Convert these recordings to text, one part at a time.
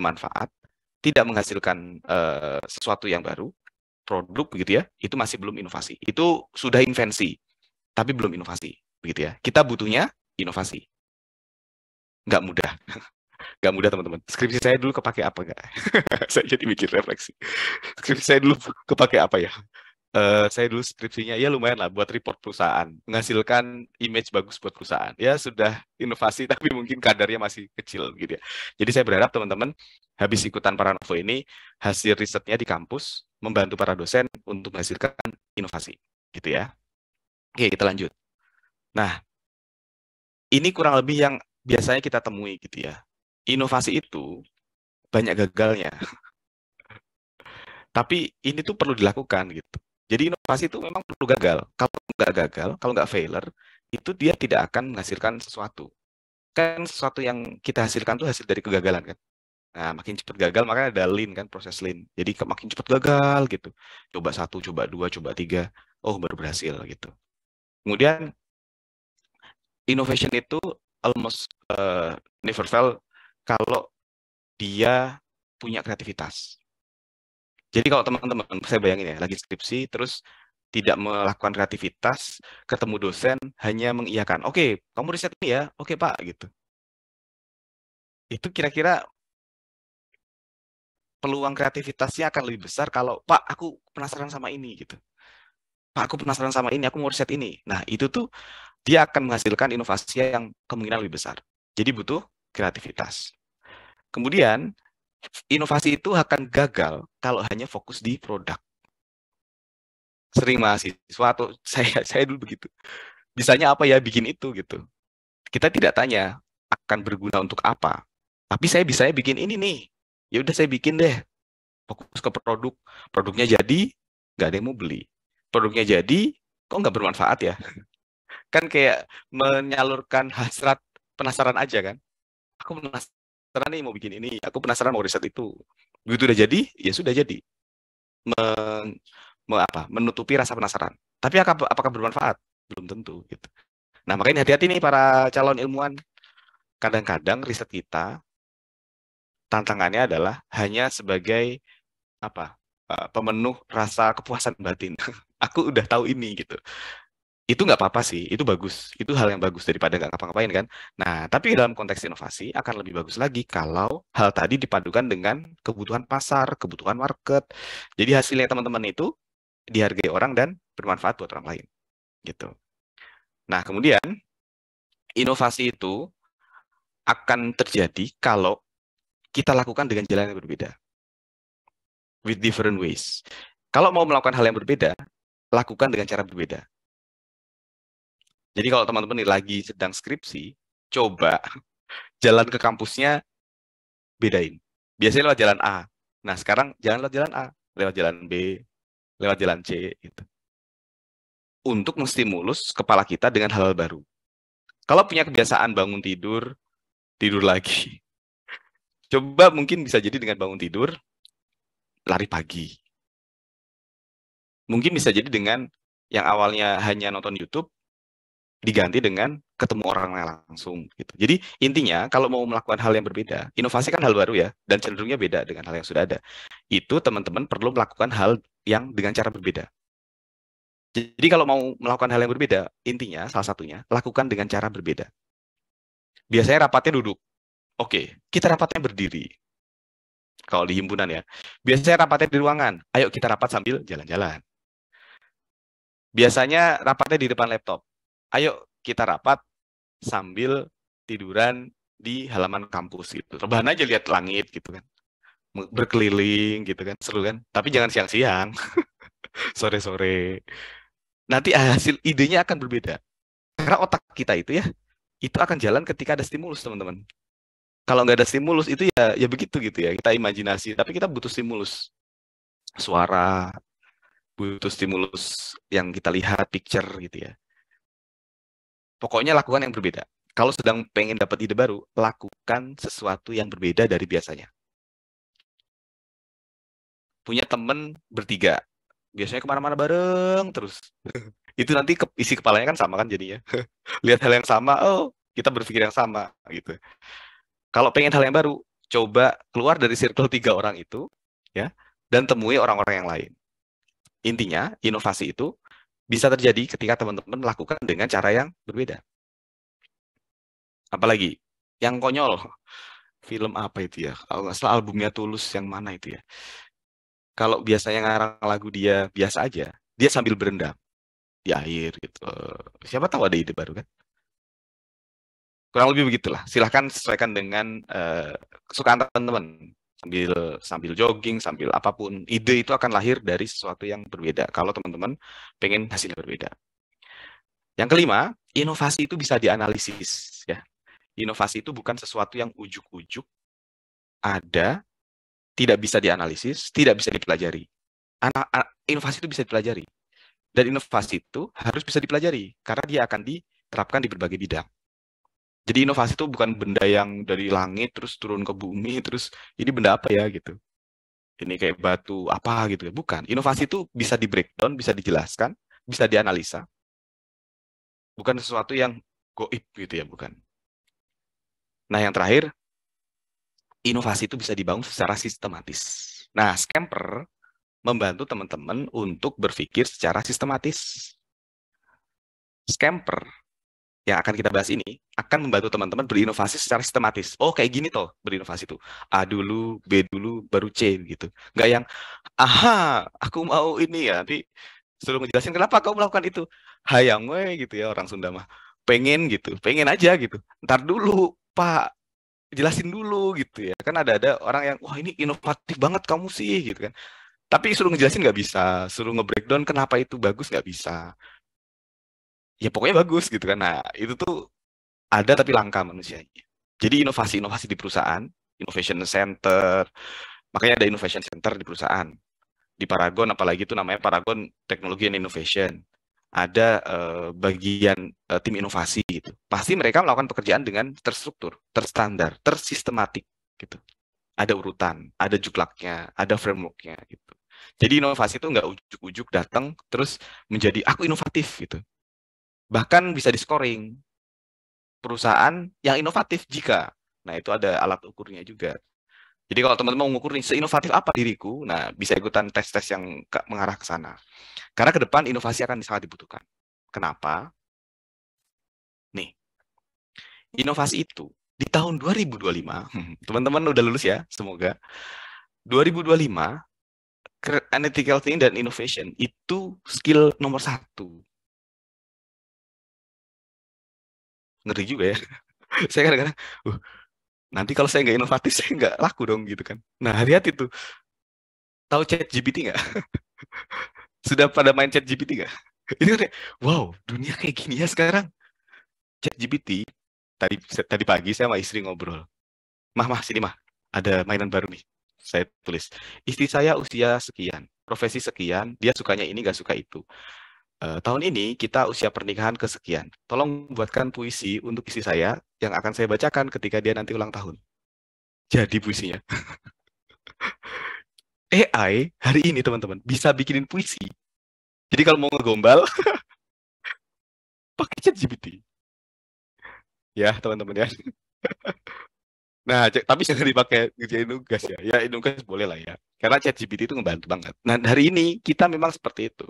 bermanfaat, tidak menghasilkan sesuatu yang baru, produk begitu ya, itu masih belum inovasi. Itu sudah invensi, tapi belum inovasi begitu ya. Kita butuhnya inovasi. Nggak mudah, nggak mudah teman-teman. Skripsi saya dulu kepake apa nggak? Saya jadi mikir refleksi. Skripsi saya dulu kepake apa ya? Saya dulu skripsinya ya lumayan lah buat report perusahaan, menghasilkan image bagus buat perusahaan. Ya sudah inovasi tapi mungkin kadarnya masih kecil gitu ya. Jadi saya berharap teman-teman habis ikutan Paranovo ini hasil risetnya di kampus membantu para dosen untuk menghasilkan inovasi gitu ya. Oke, kita lanjut. Nah, ini kurang lebih yang biasanya kita temui gitu ya. Inovasi itu banyak gagalnya, tapi ini tuh perlu dilakukan gitu. Jadi inovasi itu memang perlu gagal. Kalau nggak gagal, kalau nggak failure, itu dia tidak akan menghasilkan sesuatu. Kan sesuatu yang kita hasilkan tuh hasil dari kegagalan kan. Nah, makin cepat gagal, makanya ada lean kan, proses lean. Jadi makin cepat gagal gitu. Coba satu, coba dua, coba tiga, oh baru berhasil gitu. Kemudian innovation itu almost never fail kalau dia punya kreativitas. Jadi kalau teman-teman, saya bayangin ya, lagi skripsi, terus tidak melakukan kreativitas, ketemu dosen, hanya mengiyakan. Oke, kamu riset ini ya? Oke, Pak, gitu. Itu kira-kira peluang kreativitasnya akan lebih besar kalau, Pak, aku penasaran sama ini, gitu. Pak, aku penasaran sama ini, aku mau riset ini. Nah, itu tuh dia akan menghasilkan inovasi yang kemungkinan lebih besar. Jadi butuh kreativitas. Kemudian, inovasi itu akan gagal kalau hanya fokus di produk. Sering mahasiswa atau saya dulu begitu. Bisanya apa ya bikin itu gitu. Kita tidak tanya akan berguna untuk apa. Tapi saya bisanya bikin ini nih. Ya udah saya bikin deh. Fokus ke produk. Produknya jadi, nggak ada yang mau beli. Produknya jadi, kok nggak bermanfaat ya? Kan kayak menyalurkan hasrat penasaran aja kan. Aku penasaran nih mau bikin ini. Aku penasaran mau riset itu. Begitu udah jadi, ya sudah jadi. Menutupi rasa penasaran. Tapi apakah bermanfaat? Belum tentu. Gitu. Nah, makanya hati-hati nih para calon ilmuwan. Kadang-kadang riset kita tantangannya adalah hanya sebagai pemenuh rasa kepuasan batin. Aku udah tahu ini gitu. Itu nggak apa-apa sih, itu bagus. Itu hal yang bagus daripada nggak ngapa-ngapain kan. Nah, tapi dalam konteks inovasi akan lebih bagus lagi kalau hal tadi dipadukan dengan kebutuhan pasar, kebutuhan market. Jadi hasilnya teman-teman itu dihargai orang dan bermanfaat buat orang lain. Gitu. Nah, kemudian inovasi itu akan terjadi kalau kita lakukan dengan jalan yang berbeda. With different ways. Kalau mau melakukan hal yang berbeda, lakukan dengan cara berbeda. Jadi kalau teman-teman lagi sedang skripsi, coba jalan ke kampusnya bedain. Biasanya lewat jalan A. Nah, sekarang jangan lewat jalan A, lewat jalan B, lewat jalan C gitu. Untuk menstimulus kepala kita dengan hal-hal baru. Kalau punya kebiasaan bangun tidur, tidur lagi. Coba mungkin bisa jadi dengan bangun tidur, lari pagi. Mungkin bisa jadi dengan yang awalnya hanya nonton YouTube, diganti dengan ketemu orang langsung gitu. Jadi intinya kalau mau melakukan hal yang berbeda, inovasi kan hal baru ya, dan cenderungnya beda dengan hal yang sudah ada. Itu teman-teman perlu melakukan hal yang dengan cara berbeda. Jadi kalau mau melakukan hal yang berbeda, intinya salah satunya lakukan dengan cara berbeda. Biasanya rapatnya duduk. Oke, kita rapatnya berdiri. Kalau di himpunan ya. Biasanya rapatnya di ruangan. Ayo kita rapat sambil jalan-jalan. Biasanya rapatnya di depan laptop. Ayo kita rapat sambil tiduran di halaman kampus gitu. Rebahan aja lihat langit gitu kan. Berkeliling gitu kan. Seru kan? Tapi jangan siang-siang. Sore-sore. Nanti hasil idenya akan berbeda. Karena otak kita itu ya, itu akan jalan ketika ada stimulus, teman-teman. Kalau nggak ada stimulus itu ya begitu gitu ya. Kita imajinasi, tapi kita butuh stimulus. Suara, butuh stimulus yang kita lihat, picture gitu ya. Pokoknya lakukan yang berbeda. Kalau sedang pengen dapat ide baru, lakukan sesuatu yang berbeda dari biasanya. Punya temen bertiga, biasanya kemana-mana bareng terus. Itu nanti isi kepalanya kan sama kan jadinya. Lihat hal yang sama, oh kita berpikir yang sama gitu. Kalau pengen hal yang baru, Coba keluar dari circle 3 orang itu, ya, dan temui orang-orang yang lain. Intinya, inovasi itu bisa terjadi ketika teman-teman melakukan dengan cara yang berbeda. Apalagi yang konyol, film apa itu ya? Kalau nggak salah albumnya Tulus yang mana itu ya? Kalau biasanya ngarang lagu dia biasa aja, dia sambil berendam di air gitu. Siapa tahu ada ide baru kan? Kurang lebih begitulah. Silahkan sesuaikan dengan kesukaan teman-teman. Sambil sambil jogging, sambil apapun. Ide itu akan lahir dari sesuatu yang berbeda. Kalau teman-teman pengen hasilnya berbeda. Yang kelima, inovasi itu bisa dianalisis. Ya. Inovasi itu bukan sesuatu yang ujuk-ujuk ada, tidak bisa dianalisis, tidak bisa dipelajari. Inovasi itu bisa dipelajari. Dan inovasi itu harus bisa dipelajari, karena dia akan diterapkan di berbagai bidang. Jadi inovasi itu bukan benda yang dari langit terus turun ke bumi terus ini benda apa ya gitu. Ini kayak batu apa gitu ya. Bukan. Inovasi itu bisa di breakdown, bisa dijelaskan, bisa dianalisa. Bukan sesuatu yang goib gitu ya, bukan. Nah, yang terakhir, inovasi itu bisa dibangun secara sistematis. Nah, Scamper membantu teman-teman untuk berpikir secara sistematis. Scamper yang akan kita bahas ini akan membantu teman-teman berinovasi secara sistematis. Oh, kayak gini toh berinovasi tuh. A dulu, B dulu, baru C gitu. Nggak yang, aha, aku mau ini ya. Nanti suruh ngejelasin kenapa kau melakukan itu. Hayang we gitu ya orang Sunda mah. Pengen gitu, pengen aja gitu. Ntar dulu, Pak, jelasin dulu gitu ya. Kan ada orang yang, wah ini inovatif banget kamu sih gitu kan. Tapi suruh ngejelasin nggak bisa, suruh nge-breakdown kenapa itu bagus nggak bisa. Ya pokoknya bagus gitu kan. Nah, itu tuh ada tapi langka manusianya. Jadi inovasi-inovasi di perusahaan, innovation center, makanya ada innovation center di perusahaan. Di Paragon, apalagi itu namanya Paragon Technology and Innovation. Ada bagian tim inovasi gitu. Pasti mereka melakukan pekerjaan dengan terstruktur, terstandar, tersistematik gitu. Ada urutan, ada juklaknya, ada frameworknya gitu. Jadi inovasi itu nggak ujuk-ujuk datang terus menjadi aku inovatif gitu. Bahkan bisa di scoring perusahaan yang inovatif jika. Nah, itu ada alat ukurnya juga. Jadi kalau teman-teman mau mengukur nih, seinovatif apa diriku, nah bisa ikutan tes-tes yang mengarah ke sana. Karena ke depan inovasi akan sangat dibutuhkan. Kenapa? Nih, inovasi itu di tahun 2025, teman-teman udah lulus ya, semoga. 2025, analytical thinking dan innovation itu skill nomor 1. Ngeri juga ya. Saya kadang-kadang, nanti kalau saya nggak inovatif, saya nggak laku dong gitu kan. Nah, hati-hati tuh. Tahu chat GPT nggak? Sudah pada main chat GPT nggak? Ini kan kayak, wow, dunia kayak gini ya sekarang. Chat GPT, tadi pagi saya sama istri ngobrol. Mah, sini mah, ada mainan baru nih. Saya tulis, istri saya usia sekian, profesi sekian, dia sukanya ini, nggak suka itu. Tahun ini kita usia pernikahan kesekian. Tolong buatkan puisi untuk istri saya yang akan saya bacakan ketika dia nanti ulang tahun. Jadi puisinya. AI hari ini teman-teman bisa bikinin puisi. Jadi kalau mau ngegombal, pakai chat GPT. Ya teman-teman ya. Nah, tapi jangan dipakai ngerjain nugas ya. Ya, nugas boleh lah ya. Karena ChatGPT itu ngebantu banget. Nah, hari ini kita memang seperti itu.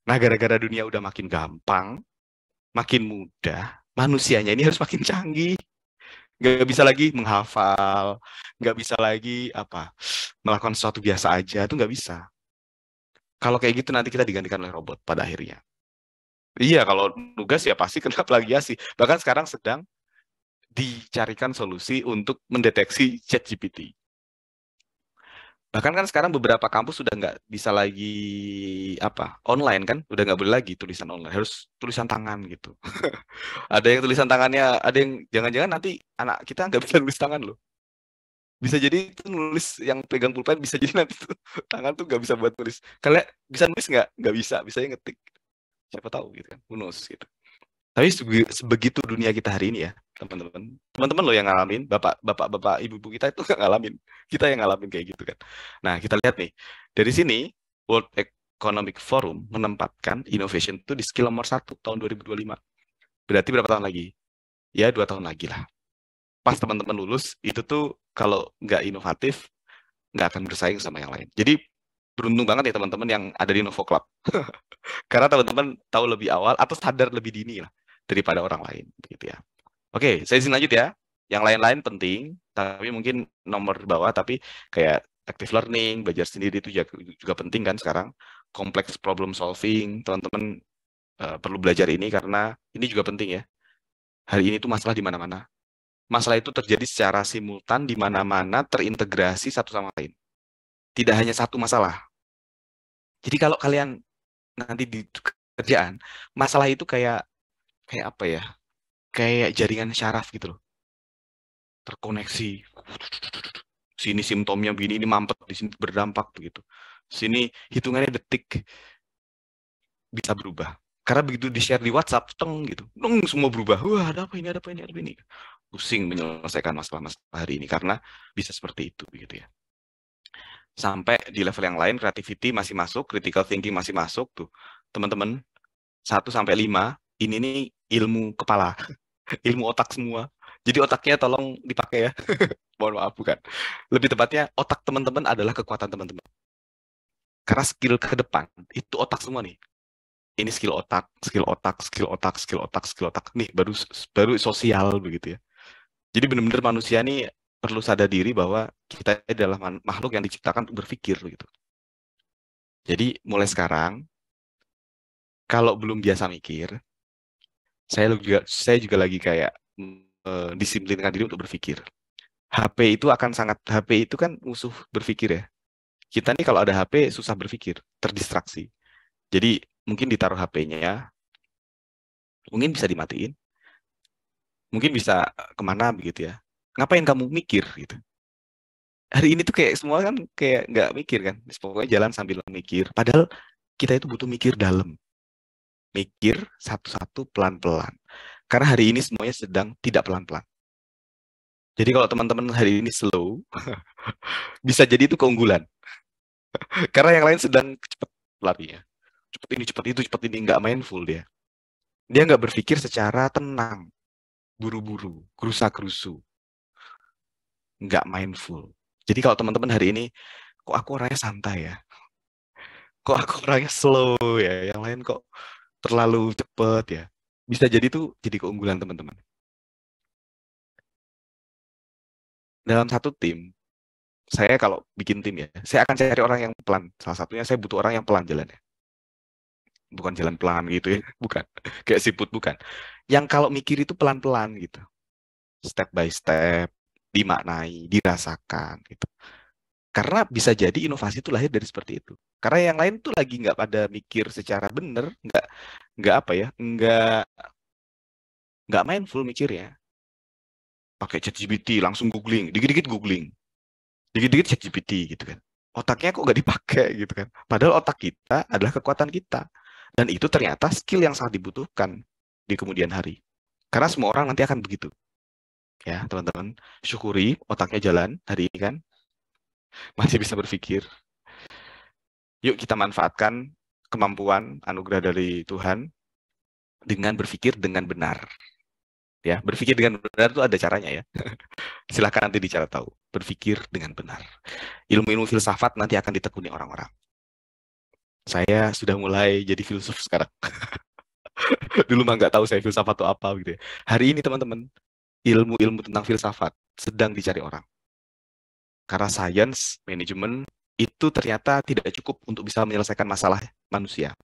Nah, gara-gara dunia udah makin gampang, makin mudah, manusianya ini harus makin canggih. Nggak bisa lagi menghafal, nggak bisa lagi melakukan sesuatu biasa aja, itu nggak bisa. Kalau kayak gitu nanti kita digantikan oleh robot pada akhirnya. Iya, kalau nugas ya pasti kena plagiasi. Bahkan sekarang sedang dicarikan solusi untuk mendeteksi ChatGPT. Bahkan kan sekarang beberapa kampus sudah nggak bisa lagi online kan, udah nggak boleh lagi tulisan online, harus tulisan tangan gitu. Ada yang tulisan tangannya, ada yang jangan-jangan nanti anak kita nggak bisa tulis tangan loh. Bisa jadi itu nulis yang pegang pulpen, bisa jadi nanti tuh tangan tuh nggak bisa buat nulis. Kalian bisa nulis nggak? Nggak bisa, bisanya ngetik. Siapa tahu gitu kan, who knows gitu. Tapi sebegitu dunia kita hari ini ya, teman-teman. Teman-teman loh yang ngalamin, bapak, ibu-ibu kita itu nggak ngalamin. Kita yang ngalamin kayak gitu kan. Nah, kita lihat nih. Dari sini, World Economic Forum menempatkan innovation itu di skill nomor 1 tahun 2025. Berarti berapa tahun lagi? Ya, 2 tahun lagi lah. pas teman-teman lulus, itu tuh kalau nggak inovatif, nggak akan bersaing sama yang lain. Jadi beruntung banget ya teman-teman yang ada di Novo Club. Karena teman-teman tahu lebih awal atau sadar lebih dini lah daripada orang lain, begitu ya. Oke, saya izin lanjut ya. Yang lain-lain penting, tapi mungkin nomor bawah, tapi kayak active learning, belajar sendiri itu juga penting kan sekarang. Complex problem solving, teman-teman perlu belajar ini karena ini juga penting ya. Hari ini tuh masalah di mana-mana. Masalah itu terjadi secara simultan di mana-mana, terintegrasi satu sama lain. Tidak hanya satu masalah. Jadi kalau kalian nanti di kerjaan, masalah itu kayak kayak apa ya? Kayak jaringan syaraf gitu loh. Terkoneksi. Sini simptomnya begini, ini mampet, di sini berdampak begitu. Sini hitungannya detik bisa berubah. Karena begitu di-share di WhatsApp, teng gitu. Semua berubah. Wah, ada apa ini, ada apa ini, ada apa ini. Pusing menyelesaikan masalah-masalah hari ini karena bisa seperti itu begitu ya. Sampai di level yang lain creativity masih masuk, critical thinking masih masuk tuh. Teman-teman, 1 sampai 5 ini nih ilmu kepala, ilmu otak semua. Jadi otaknya tolong dipakai ya. Mohon maaf bukan. Lebih tepatnya otak teman-teman adalah kekuatan teman-teman. Karena skill ke depan itu otak semua nih. Ini skill otak, skill otak, skill otak, skill otak, skill otak. Nih baru sosial begitu ya. Jadi benar-benar manusia nih perlu sadar diri bahwa kita adalah makhluk yang diciptakan untuk berpikir gitu. Jadi mulai sekarang kalau belum biasa mikir, saya juga lagi kayak disiplinkan diri untuk berpikir. HP itu kan musuh berpikir ya. Kita nih kalau ada HP susah berpikir, terdistraksi. Jadi mungkin ditaruh HP-nya, mungkin bisa dimatiin, mungkin bisa kemana begitu ya. Ngapain kamu mikir gitu? Hari ini tuh kayak semua kan kayak nggak mikir kan. Pokoknya jalan sambil mikir. Padahal kita itu butuh mikir dalam. Mikir satu-satu pelan-pelan. Karena hari ini semuanya sedang tidak pelan-pelan. Jadi kalau teman-teman hari ini slow, bisa jadi itu keunggulan. Karena yang lain sedang cepat larinya. Cepat ini, nggak mindful dia. Dia nggak berpikir secara tenang, buru-buru, gerusa-gerusu, nggak mindful. Jadi kalau teman-teman hari ini, kok aku orangnya santai ya? Kok aku orangnya slow ya? Yang lain kok terlalu cepet ya? Bisa jadi tuh jadi keunggulan teman-teman. Dalam satu tim, saya kalau bikin tim ya, saya akan cari orang yang pelan. Salah satunya saya butuh orang yang pelan jalannya. Bukan jalan pelan gitu ya, bukan. Kayak siput, bukan. Yang kalau mikir itu pelan-pelan gitu. Step by step, dimaknai, dirasakan gitu. Karena bisa jadi inovasi itu lahir dari seperti itu. Karena yang lain tuh lagi nggak pada mikir secara benar, nggak apa ya, nggak mindful mikirnya. Pakai ChatGPT langsung googling, dikit-dikit googling, dikit-dikit ChatGPT gitu kan. Otaknya kok nggak dipakai gitu kan. Padahal otak kita adalah kekuatan kita. Dan itu ternyata skill yang sangat dibutuhkan di kemudian hari. Karena semua orang nanti akan begitu. Ya, teman-teman, syukuri otaknya jalan hari ini kan. Masih bisa berpikir. Yuk kita manfaatkan kemampuan anugerah dari Tuhan dengan berpikir dengan benar. Ya, berpikir dengan benar itu ada caranya ya. Silahkan nanti dicari tahu. Berpikir dengan benar. Ilmu-ilmu filsafat nanti akan ditekuni orang-orang. Saya sudah mulai jadi filsuf sekarang. Dulu mah nggak tahu saya filsafat itu apa gitu ya. Hari ini teman-teman, ilmu-ilmu tentang filsafat sedang dicari orang. Karena science, manajemen, itu ternyata tidak cukup untuk bisa menyelesaikan masalah manusia.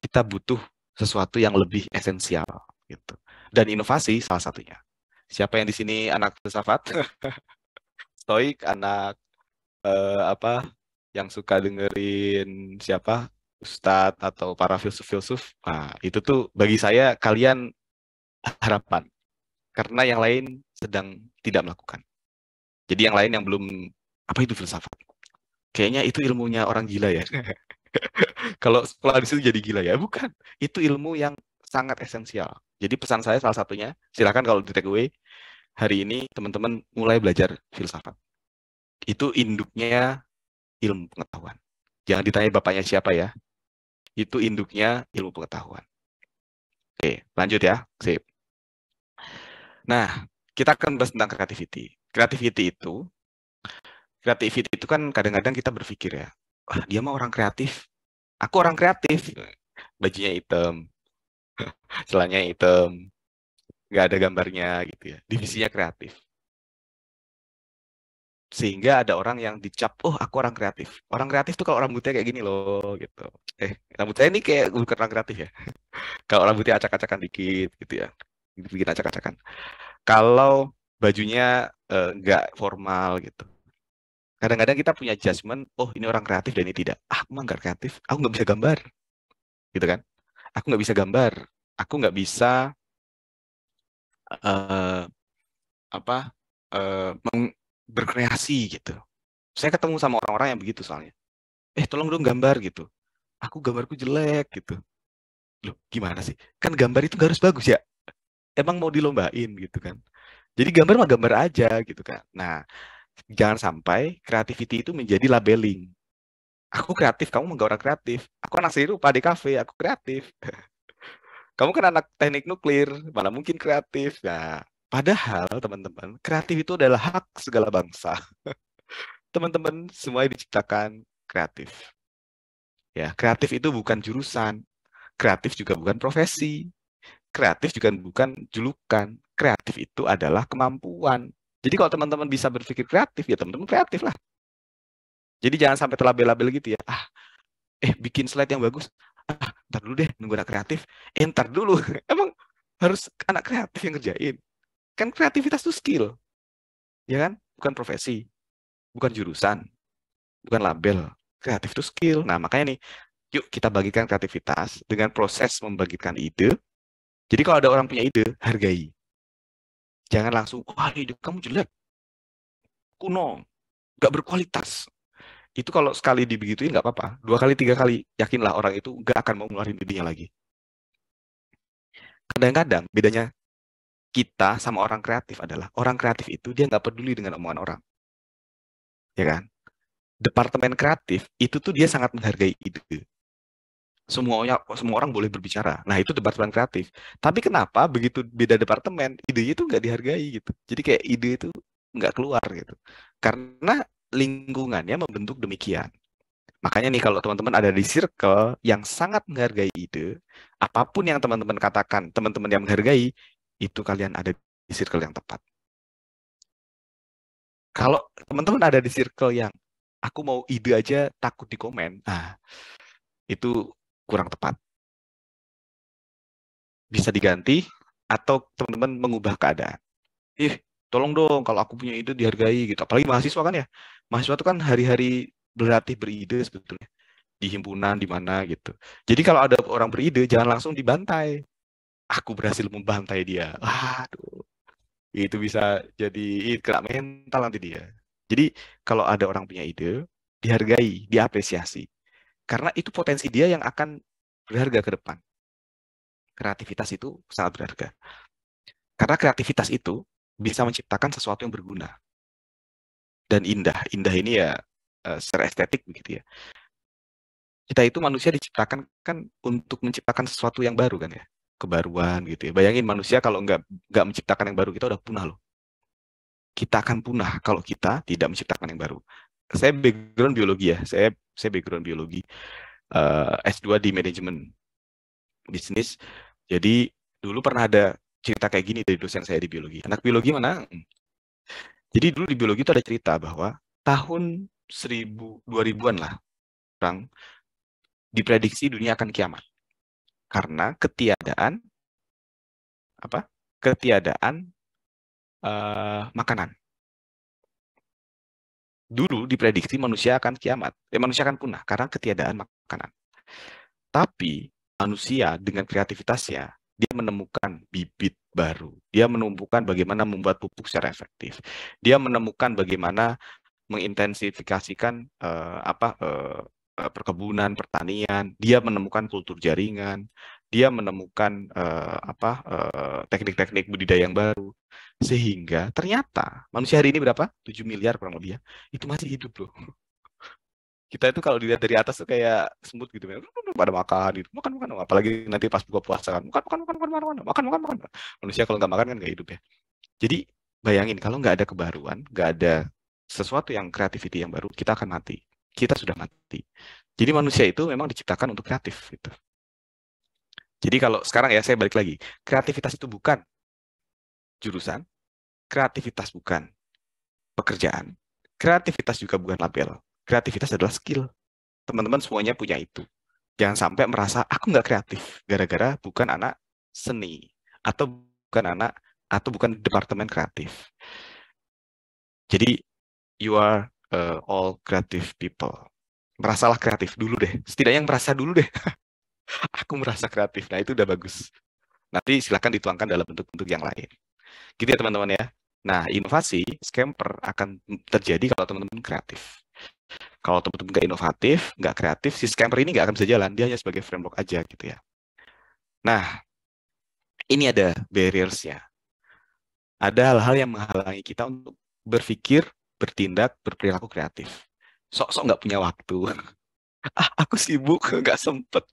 Kita butuh sesuatu yang lebih esensial gitu. Dan inovasi salah satunya. Siapa yang di sini anak filsafat? Stoik, anak apa yang suka dengerin siapa? Ustadz atau para filsuf-filsuf. Nah, itu tuh bagi saya kalian harapan. Karena yang lain sedang tidak melakukan. Jadi yang lain yang belum, apa itu filsafat? Kayaknya itu ilmunya orang gila ya. Kalau sekolah di situ jadi gila ya. Bukan. Itu ilmu yang sangat esensial. Jadi pesan saya salah satunya, silakan kalau di take away, hari ini teman-teman mulai belajar filsafat. Itu induknya ilmu pengetahuan. Jangan ditanya bapaknya siapa ya. Itu induknya ilmu pengetahuan. Oke, lanjut ya. Sip. Nah, Kita akan bahas tentang creativity. Creativity itu kan kadang-kadang kita berpikir ya, wah dia mah orang kreatif, aku orang kreatif, bajunya hitam, celananya hitam, nggak ada gambarnya gitu ya, divisinya kreatif. Sehingga ada orang yang dicap, oh aku orang kreatif. Orang kreatif tuh kalau rambutnya kayak gini loh gitu. Rambut saya ini kayak bukan orang kreatif ya. Kalau rambutnya acak-acakan dikit gitu ya, bikin acak-acakan. Kalau bajunya nggak formal gitu. Kadang-kadang kita punya judgement, oh ini orang kreatif dan ini tidak. Ah, aku mah nggak kreatif, aku nggak bisa gambar, gitu kan? Aku nggak bisa gambar, aku nggak bisa eh, apa berkreasi gitu. Saya ketemu sama orang-orang yang begitu soalnya. Tolong dong gambar gitu. Aku gambarku jelek gitu. Loh, gimana sih? Kan gambar itu nggak harus bagus ya. Emang mau dilombain gitu kan. Jadi gambar mah gambar aja gitu kan. Nah, jangan sampai creativity itu menjadi labeling. Aku kreatif, kamu nggak orang kreatif. Aku anak seni rupa di kafe, aku kreatif. Kamu kan anak teknik nuklir, mana mungkin kreatif. Nah, padahal teman-teman, kreatif itu adalah hak segala bangsa. Teman-teman semua diciptakan kreatif. Ya, kreatif itu bukan jurusan, kreatif juga bukan profesi, kreatif juga bukan julukan. Kreatif itu adalah kemampuan. Jadi kalau teman-teman bisa berpikir kreatif, ya teman-teman kreatif lah. Jadi jangan sampai terlabel-label gitu ya. Bikin slide yang bagus. Ntar dulu deh, nunggu anak kreatif. Ntar dulu. Emang harus anak kreatif yang ngerjain. Kan kreativitas itu skill, ya kan? Bukan profesi, bukan jurusan, bukan label. Kreatif itu skill. Nah, makanya nih, yuk kita bagikan kreativitas dengan proses membagikan ide. Jadi kalau ada orang punya ide, hargai. Jangan langsung, wah ide kamu jelek, kuno, nggak berkualitas. Itu kalau sekali dibegituin nggak apa-apa. 2 kali, 3 kali, yakinlah orang itu nggak akan mau ngeluarin idenya lagi. Kadang-kadang bedanya kita sama orang kreatif adalah orang kreatif itu dia nggak peduli dengan omongan orang, ya kan? Departemen kreatif itu tuh dia sangat menghargai ide. Semua orang boleh berbicara. Nah, itu departemen kreatif. Tapi kenapa begitu beda departemen, idenya itu nggak dihargai gitu. Jadi kayak ide itu nggak keluar gitu. Karena lingkungannya membentuk demikian. Makanya nih kalau teman-teman ada di circle yang sangat menghargai ide, apapun yang teman-teman katakan, teman-teman yang menghargai, itu kalian ada di circle yang tepat. Kalau teman-teman ada di circle yang aku mau ide aja takut di komen, nah itu kurang tepat. Bisa diganti atau teman-teman mengubah keadaan. Tolong dong kalau aku punya ide dihargai gitu. Apalagi mahasiswa kan ya. Mahasiswa itu kan hari-hari berlatih beride sebetulnya di himpunan di mana gitu. Jadi kalau ada orang beride jangan langsung dibantai. Aku berhasil membantai dia. Waduh, itu bisa jadi kena mental nanti dia. Jadi kalau ada orang punya ide, dihargai, diapresiasi. Karena itu potensi dia yang akan berharga ke depan. Kreativitas itu sangat berharga. Karena kreativitas itu bisa menciptakan sesuatu yang berguna dan indah. Indah ini ya secara estetik begitu ya. Kita itu manusia diciptakan kan untuk menciptakan sesuatu yang baru kan ya. Kebaruan gitu ya. Bayangin manusia kalau nggak menciptakan yang baru, kita udah punah loh. Kita akan punah kalau kita tidak menciptakan yang baru. Saya background biologi ya. Saya background biologi. S2 di manajemen bisnis. Jadi dulu pernah ada cerita kayak gini dari dosen saya di biologi. Anak biologi mana? Jadi dulu di biologi itu ada cerita bahwa tahun 2000-an lah, orang diprediksi dunia akan kiamat karena ketiadaan apa? Ketiadaan makanan. Dulu diprediksi manusia akan kiamat, manusia akan punah karena ketiadaan makanan. Tapi manusia dengan kreativitasnya, dia menemukan bibit baru. Dia menemukan bagaimana membuat pupuk secara efektif. Dia menemukan bagaimana mengintensifikasikan perkebunan, pertanian. Dia menemukan kultur jaringan. Dia menemukan teknik-teknik budidaya yang baru. Sehingga ternyata manusia hari ini berapa? 7 miliar kurang lebih ya. Itu masih hidup loh. Kita itu kalau dilihat dari atas tuh kayak semut gitu kan, pada makan gitu, makan makan, apalagi nanti pas buka puasa kan, makan makan makan makan makan makan makan makan makan. Manusia kalau nggak makan kan nggak hidup ya. Jadi bayangin kalau nggak ada kebaruan, nggak ada sesuatu yang creativity yang baru, kita akan mati. Kita sudah mati. Jadi manusia itu memang diciptakan untuk kreatif gitu. Jadi kalau sekarang ya saya balik lagi, kreativitas itu bukan jurusan, kreativitas bukan pekerjaan, kreativitas juga bukan label. Kreativitas adalah skill. Teman-teman semuanya punya itu. Jangan sampai merasa aku nggak kreatif gara-gara bukan anak seni atau bukan anak atau bukan departemen kreatif. Jadi you are all creative people. Merasalah kreatif dulu deh. Setidaknya yang merasa dulu deh. Aku merasa kreatif. Nah, itu udah bagus. Nanti silakan dituangkan dalam bentuk-bentuk yang lain. Gitu ya teman-teman ya. Nah, inovasi scamper akan terjadi kalau teman-teman kreatif. Kalau teman-teman nggak inovatif, nggak kreatif, si scamper ini nggak akan bisa jalan. Dia hanya sebagai framework aja gitu ya. Nah, ini ada barriers-nya. Ada hal-hal yang menghalangi kita untuk berpikir, bertindak, berperilaku kreatif. Sok-sok nggak punya waktu. Aku sibuk, nggak sempet.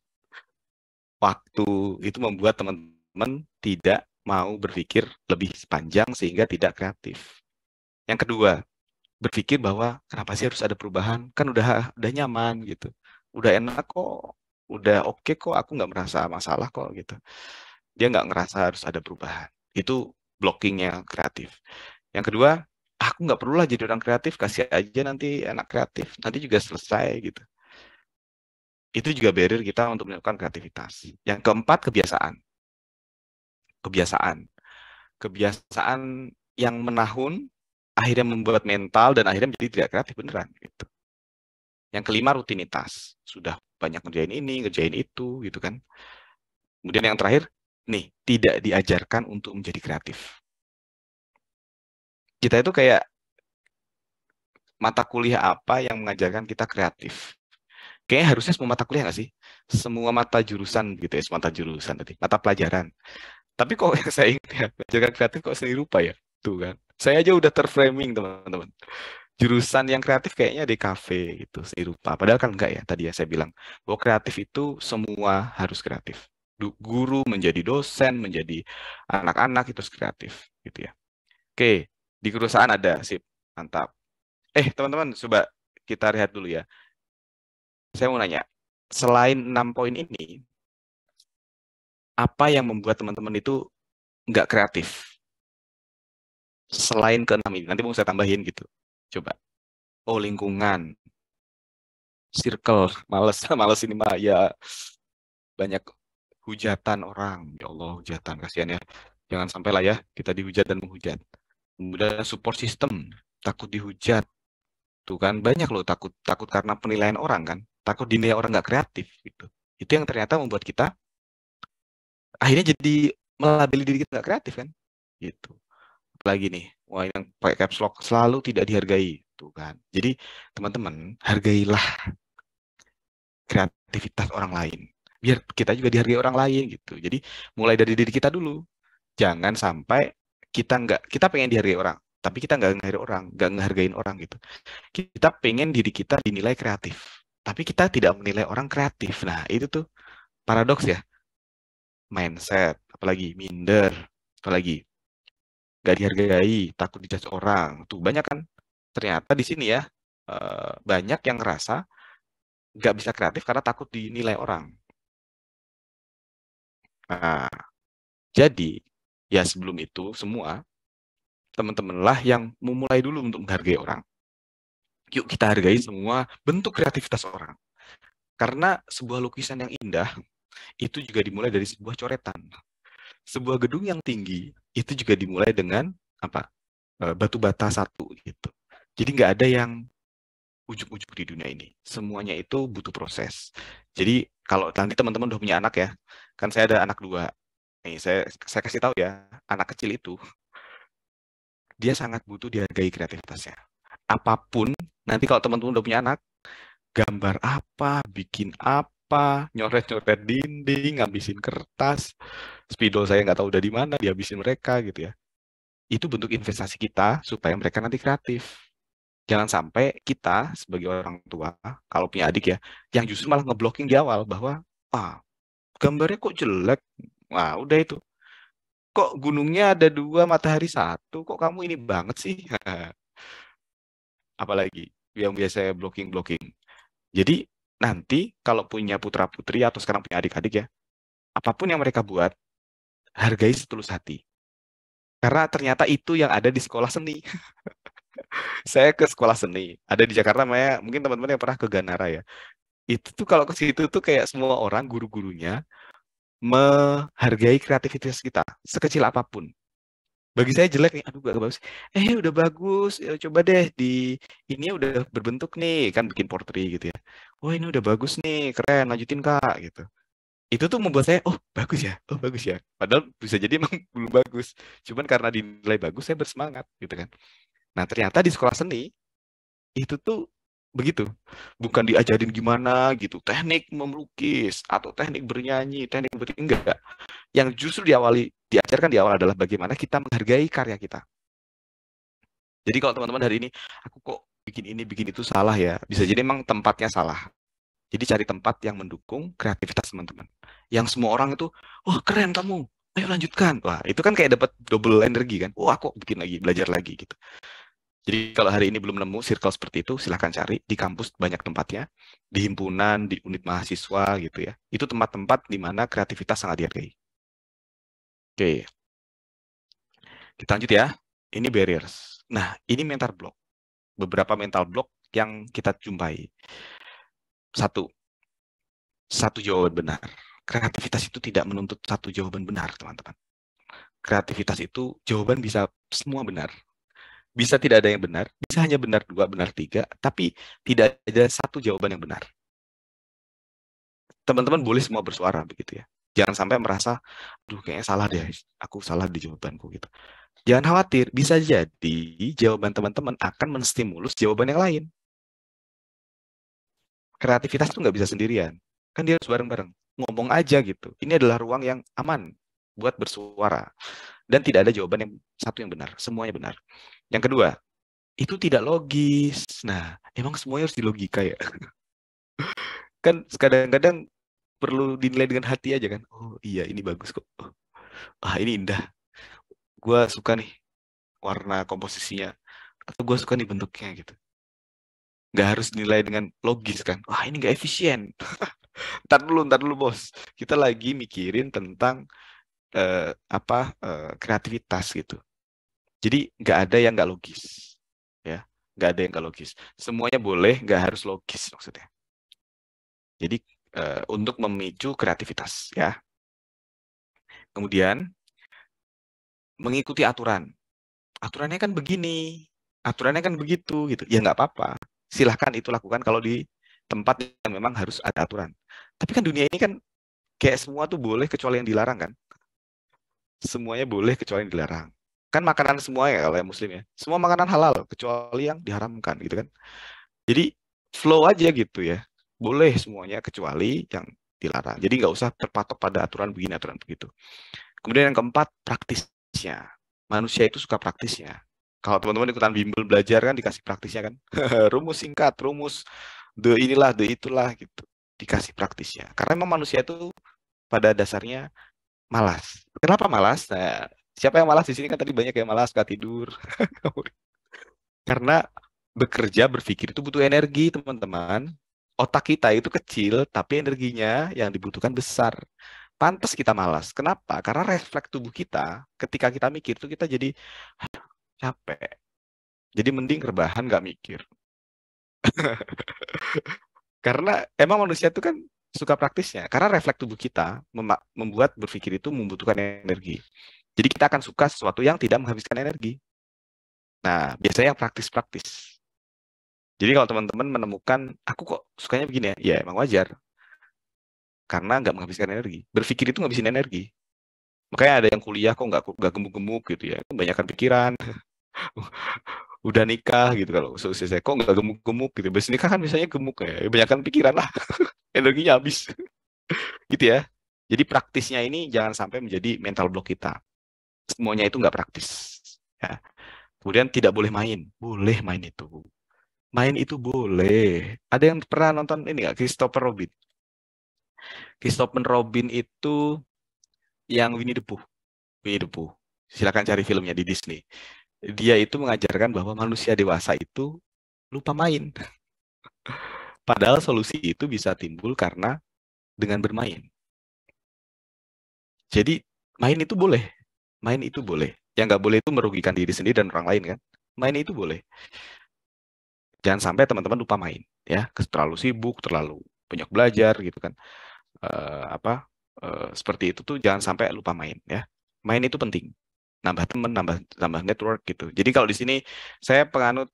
Waktu itu membuat teman-teman tidak mau berpikir lebih panjang sehingga tidak kreatif. Yang kedua, berpikir bahwa kenapa sih harus ada perubahan? Kan udah nyaman gitu. Udah enak kok, udah oke kok, aku nggak merasa masalah kok gitu. Dia nggak ngerasa harus ada perubahan. Itu blockingnya kreatif. Yang kedua, aku nggak perlulah jadi orang kreatif, kasih aja nanti anak kreatif, nanti juga selesai gitu. Itu juga barrier kita untuk melakukan kreativitas. Yang keempat, kebiasaan. Kebiasaan. Kebiasaan yang menahun, akhirnya membuat mental, dan akhirnya menjadi tidak kreatif beneran. Gitu. Yang kelima, rutinitas. Sudah banyak ngerjain ini, ngerjain itu, gitu kan. Kemudian yang terakhir, nih, tidak diajarkan untuk menjadi kreatif. Kita itu kayak mata kuliah apa yang mengajarkan kita kreatif. Kayaknya harusnya semua mata kuliah nggak sih? Semua mata jurusan gitu ya, semua mata jurusan tadi, mata pelajaran. Tapi kok yang saya ingat ya, pelajaran kreatif kok seni rupa ya? Tuh kan. Saya aja udah terframing teman-teman. Jurusan yang kreatif kayaknya di kafe gitu, seni rupa. Padahal kan enggak ya, tadi ya saya bilang. Bahwa kreatif itu semua harus kreatif. Guru menjadi dosen, menjadi anak-anak itu harus kreatif gitu ya. Oke, di perusahaan ada, sip, mantap. Teman-teman, coba kita lihat dulu ya. Saya mau nanya, selain 6 poin ini, apa yang membuat teman-teman itu nggak kreatif? Selain ke-6 ini, nanti mau saya tambahin gitu. Coba. Oh, lingkungan, circle, males, males ini mah ya banyak hujatan orang. Ya Allah, hujatan, kasihan ya. Jangan sampai lah ya kita dihujat dan menghujat. Kemudian support system, takut dihujat. Tuh kan banyak loh takut takut karena penilaian orang kan. Takut dinilai orang nggak kreatif gitu. Itu yang ternyata membuat kita akhirnya jadi melabeli diri kita nggak kreatif kan gitu. Lagi nih, wah yang pakai caps lock selalu tidak dihargai tuh kan. Jadi teman-teman hargailah kreativitas orang lain biar kita juga dihargai orang lain gitu. Jadi mulai dari diri kita dulu, jangan sampai kita pengen dihargai orang tapi kita nggak ngehargai orang, nggak ngehargain orang gitu. Kita pengen diri kita dinilai kreatif tapi kita tidak menilai orang kreatif. Nah itu tuh paradoks ya, mindset, apalagi minder, apalagi gak dihargai, takut dijudge orang. Tuh banyak kan. Ternyata di sini ya banyak yang ngerasa nggak bisa kreatif karena takut dinilai orang. Nah, jadi ya sebelum itu semua teman-teman lah yang memulai dulu untuk menghargai orang. Yuk kita hargai semua bentuk kreativitas orang. Karena sebuah lukisan yang indah itu juga dimulai dari sebuah coretan. Sebuah gedung yang tinggi itu juga dimulai dengan apa? Batu bata satu gitu. Jadi nggak ada yang ujuk-ujuk di dunia ini. Semuanya itu butuh proses. Jadi kalau nanti teman-teman udah punya anak ya, kan saya ada anak 2. Nih saya kasih tahu ya, anak kecil itu dia sangat butuh dihargai kreativitasnya. Apapun nanti kalau teman-teman udah punya anak, gambar apa, bikin apa, nyoret-nyoret dinding, ngabisin kertas, spidol saya nggak tahu udah di mana, dihabisin mereka gitu ya. Itu bentuk investasi kita supaya mereka nanti kreatif. Jangan sampai kita sebagai orang tua, kalau punya adik ya, yang justru malah ngeblocking di awal bahwa, gambarnya kok jelek, wah udah itu. kok gunungnya ada 2, matahari 1, kok kamu ini banget sih? Apalagi yang biasa blocking. Jadi nanti kalau punya putra-putri atau sekarang punya adik-adik ya, apapun yang mereka buat, hargai setulus hati. Karena ternyata itu yang ada di sekolah seni. Saya ke sekolah seni, ada di Jakarta, Maya. Mungkin teman-teman yang pernah ke Ganara ya. Itu tuh kalau ke situ tuh kayak semua orang, guru-gurunya, menghargai kreativitas kita, sekecil apapun. Bagi saya jelek nih, aduh gak bagus. Udah bagus, coba deh ini udah berbentuk nih, kan bikin portrait gitu ya. Oh ini udah bagus nih, keren, lanjutin Kak, gitu. Itu tuh membuat saya, oh bagus ya. Padahal bisa jadi emang belum bagus. Cuman karena dinilai bagus, saya bersemangat gitu kan. Nah ternyata di sekolah seni, itu tuh begitu. Bukan diajarin gimana gitu, teknik melukis, atau teknik bernyanyi, teknik enggak. Yang justru diajarkan di awal adalah bagaimana kita menghargai karya kita. Jadi kalau teman-teman hari ini, aku kok bikin itu salah ya, bisa jadi memang tempatnya salah. Jadi cari tempat yang mendukung kreativitas teman-teman. Yang semua orang itu, wah keren kamu, ayo lanjutkan. Wah itu kan kayak dapat double energi kan. Wah aku bikin lagi, belajar lagi gitu. Jadi kalau hari ini belum nemu circle seperti itu, silahkan cari. Di kampus banyak tempatnya, di himpunan, di unit mahasiswa gitu ya. Itu tempat-tempat di mana kreativitas sangat dihargai. Oke, kita lanjut ya. Ini barriers. Nah, ini mental block. Beberapa mental block yang kita jumpai. Satu jawaban benar. Kreativitas itu tidak menuntut satu jawaban benar, teman-teman. Kreativitas itu jawaban bisa semua benar. Bisa tidak ada yang benar, bisa hanya benar 2, benar 3, tapi tidak ada satu jawaban yang benar. Teman-teman boleh semua bersuara begitu ya. Jangan sampai merasa, aduh kayaknya salah deh, aku salah di jawabanku gitu. Jangan khawatir, bisa jadi jawaban teman-teman akan menstimulus jawaban yang lain. Kreativitas itu nggak bisa sendirian. Kan dia harus bareng-bareng. Ngomong aja gitu. Ini adalah ruang yang aman buat bersuara. Dan tidak ada jawaban yang satu yang benar. Semuanya benar. Yang kedua, itu tidak logis. Nah, emang semuanya harus dilogika ya? Kan kadang-kadang perlu dinilai dengan hati aja kan. Oh iya, ini bagus kok. Ini indah. Gue suka nih warna komposisinya. Atau gue suka nih bentuknya gitu. Nggak harus dinilai dengan logis kan. Wah ini nggak efisien. Ntar dulu bos. Kita lagi mikirin tentang kreativitas gitu. Jadi nggak ada yang nggak logis, ya. Nggak ada yang nggak logis. Semuanya boleh, nggak harus logis maksudnya. Jadi untuk memicu kreativitas, ya. Kemudian mengikuti aturan. Aturannya kan begini, aturannya kan begitu, gitu. Ya nggak apa-apa. Silahkan itu lakukan kalau di tempat yang memang harus ada aturan. Tapi kan dunia ini kan kayak semua tuh boleh kecuali yang dilarang kan. Semuanya boleh kecuali yang dilarang. Kan makanan semua ya kalau yang muslim ya. Semua makanan halal kecuali yang diharamkan gitu kan. Jadi flow aja gitu ya. Boleh semuanya kecuali yang dilarang. Jadi nggak usah terpatok pada aturan begini, aturan begitu. Kemudian yang keempat, praktisnya. Manusia itu suka praktisnya. Kalau teman-teman ikutan bimbel belajar kan dikasih praktisnya kan. Rumus singkat, rumus the inilah, the itulah gitu. Dikasih praktisnya. Karena memang manusia itu pada dasarnya malas. Kenapa malas? Nah, siapa yang malas di sini kan tadi banyak yang malas, suka tidur. Karena bekerja, berpikir itu butuh energi, teman-teman. Otak kita itu kecil, tapi energinya yang dibutuhkan besar. Pantas kita malas. Kenapa? Karena refleks tubuh kita, ketika kita mikir itu kita jadi capek. Jadi mending rebahan nggak mikir. Karena emang manusia itu kan suka praktisnya. Karena refleks tubuh kita membuat berpikir itu membutuhkan energi. Jadi kita akan suka sesuatu yang tidak menghabiskan energi. Nah, biasanya yang praktis-praktis. Jadi kalau teman-teman menemukan, aku kok sukanya begini ya, ya emang wajar. Karena nggak menghabiskan energi. Berpikir itu ngabisin energi. Makanya ada yang kuliah kok nggak gemuk-gemuk gitu ya. Kebanyakan pikiran. Udah nikah gitu kalau seusia saya kok nggak gemuk-gemuk gitu. Habis nikah kan biasanya gemuk ya. Kebanyakan pikiran lah. Energinya habis. Gitu ya. Jadi praktisnya ini jangan sampai menjadi mental block kita. Semuanya itu nggak praktis. Ya. Kemudian tidak boleh main. Boleh main itu. Main itu boleh. Ada yang pernah nonton ini nggak? Christopher Robin. Christopher Robin itu yang Winnie the Pooh. Winnie the Pooh. Silakan cari filmnya di Disney. Dia itu mengajarkan bahwa manusia dewasa itu lupa main. Padahal solusi itu bisa timbul karena dengan bermain. Jadi main itu boleh, main itu boleh. Yang nggak boleh itu merugikan diri sendiri dan orang lain kan. Main itu boleh. Jangan sampai teman-teman lupa main, ya. Terlalu sibuk, terlalu banyak belajar gitu kan. Apa seperti itu tuh jangan sampai lupa main, ya. Main itu penting. Nambah teman, nambah network gitu. Jadi kalau di sini saya penganut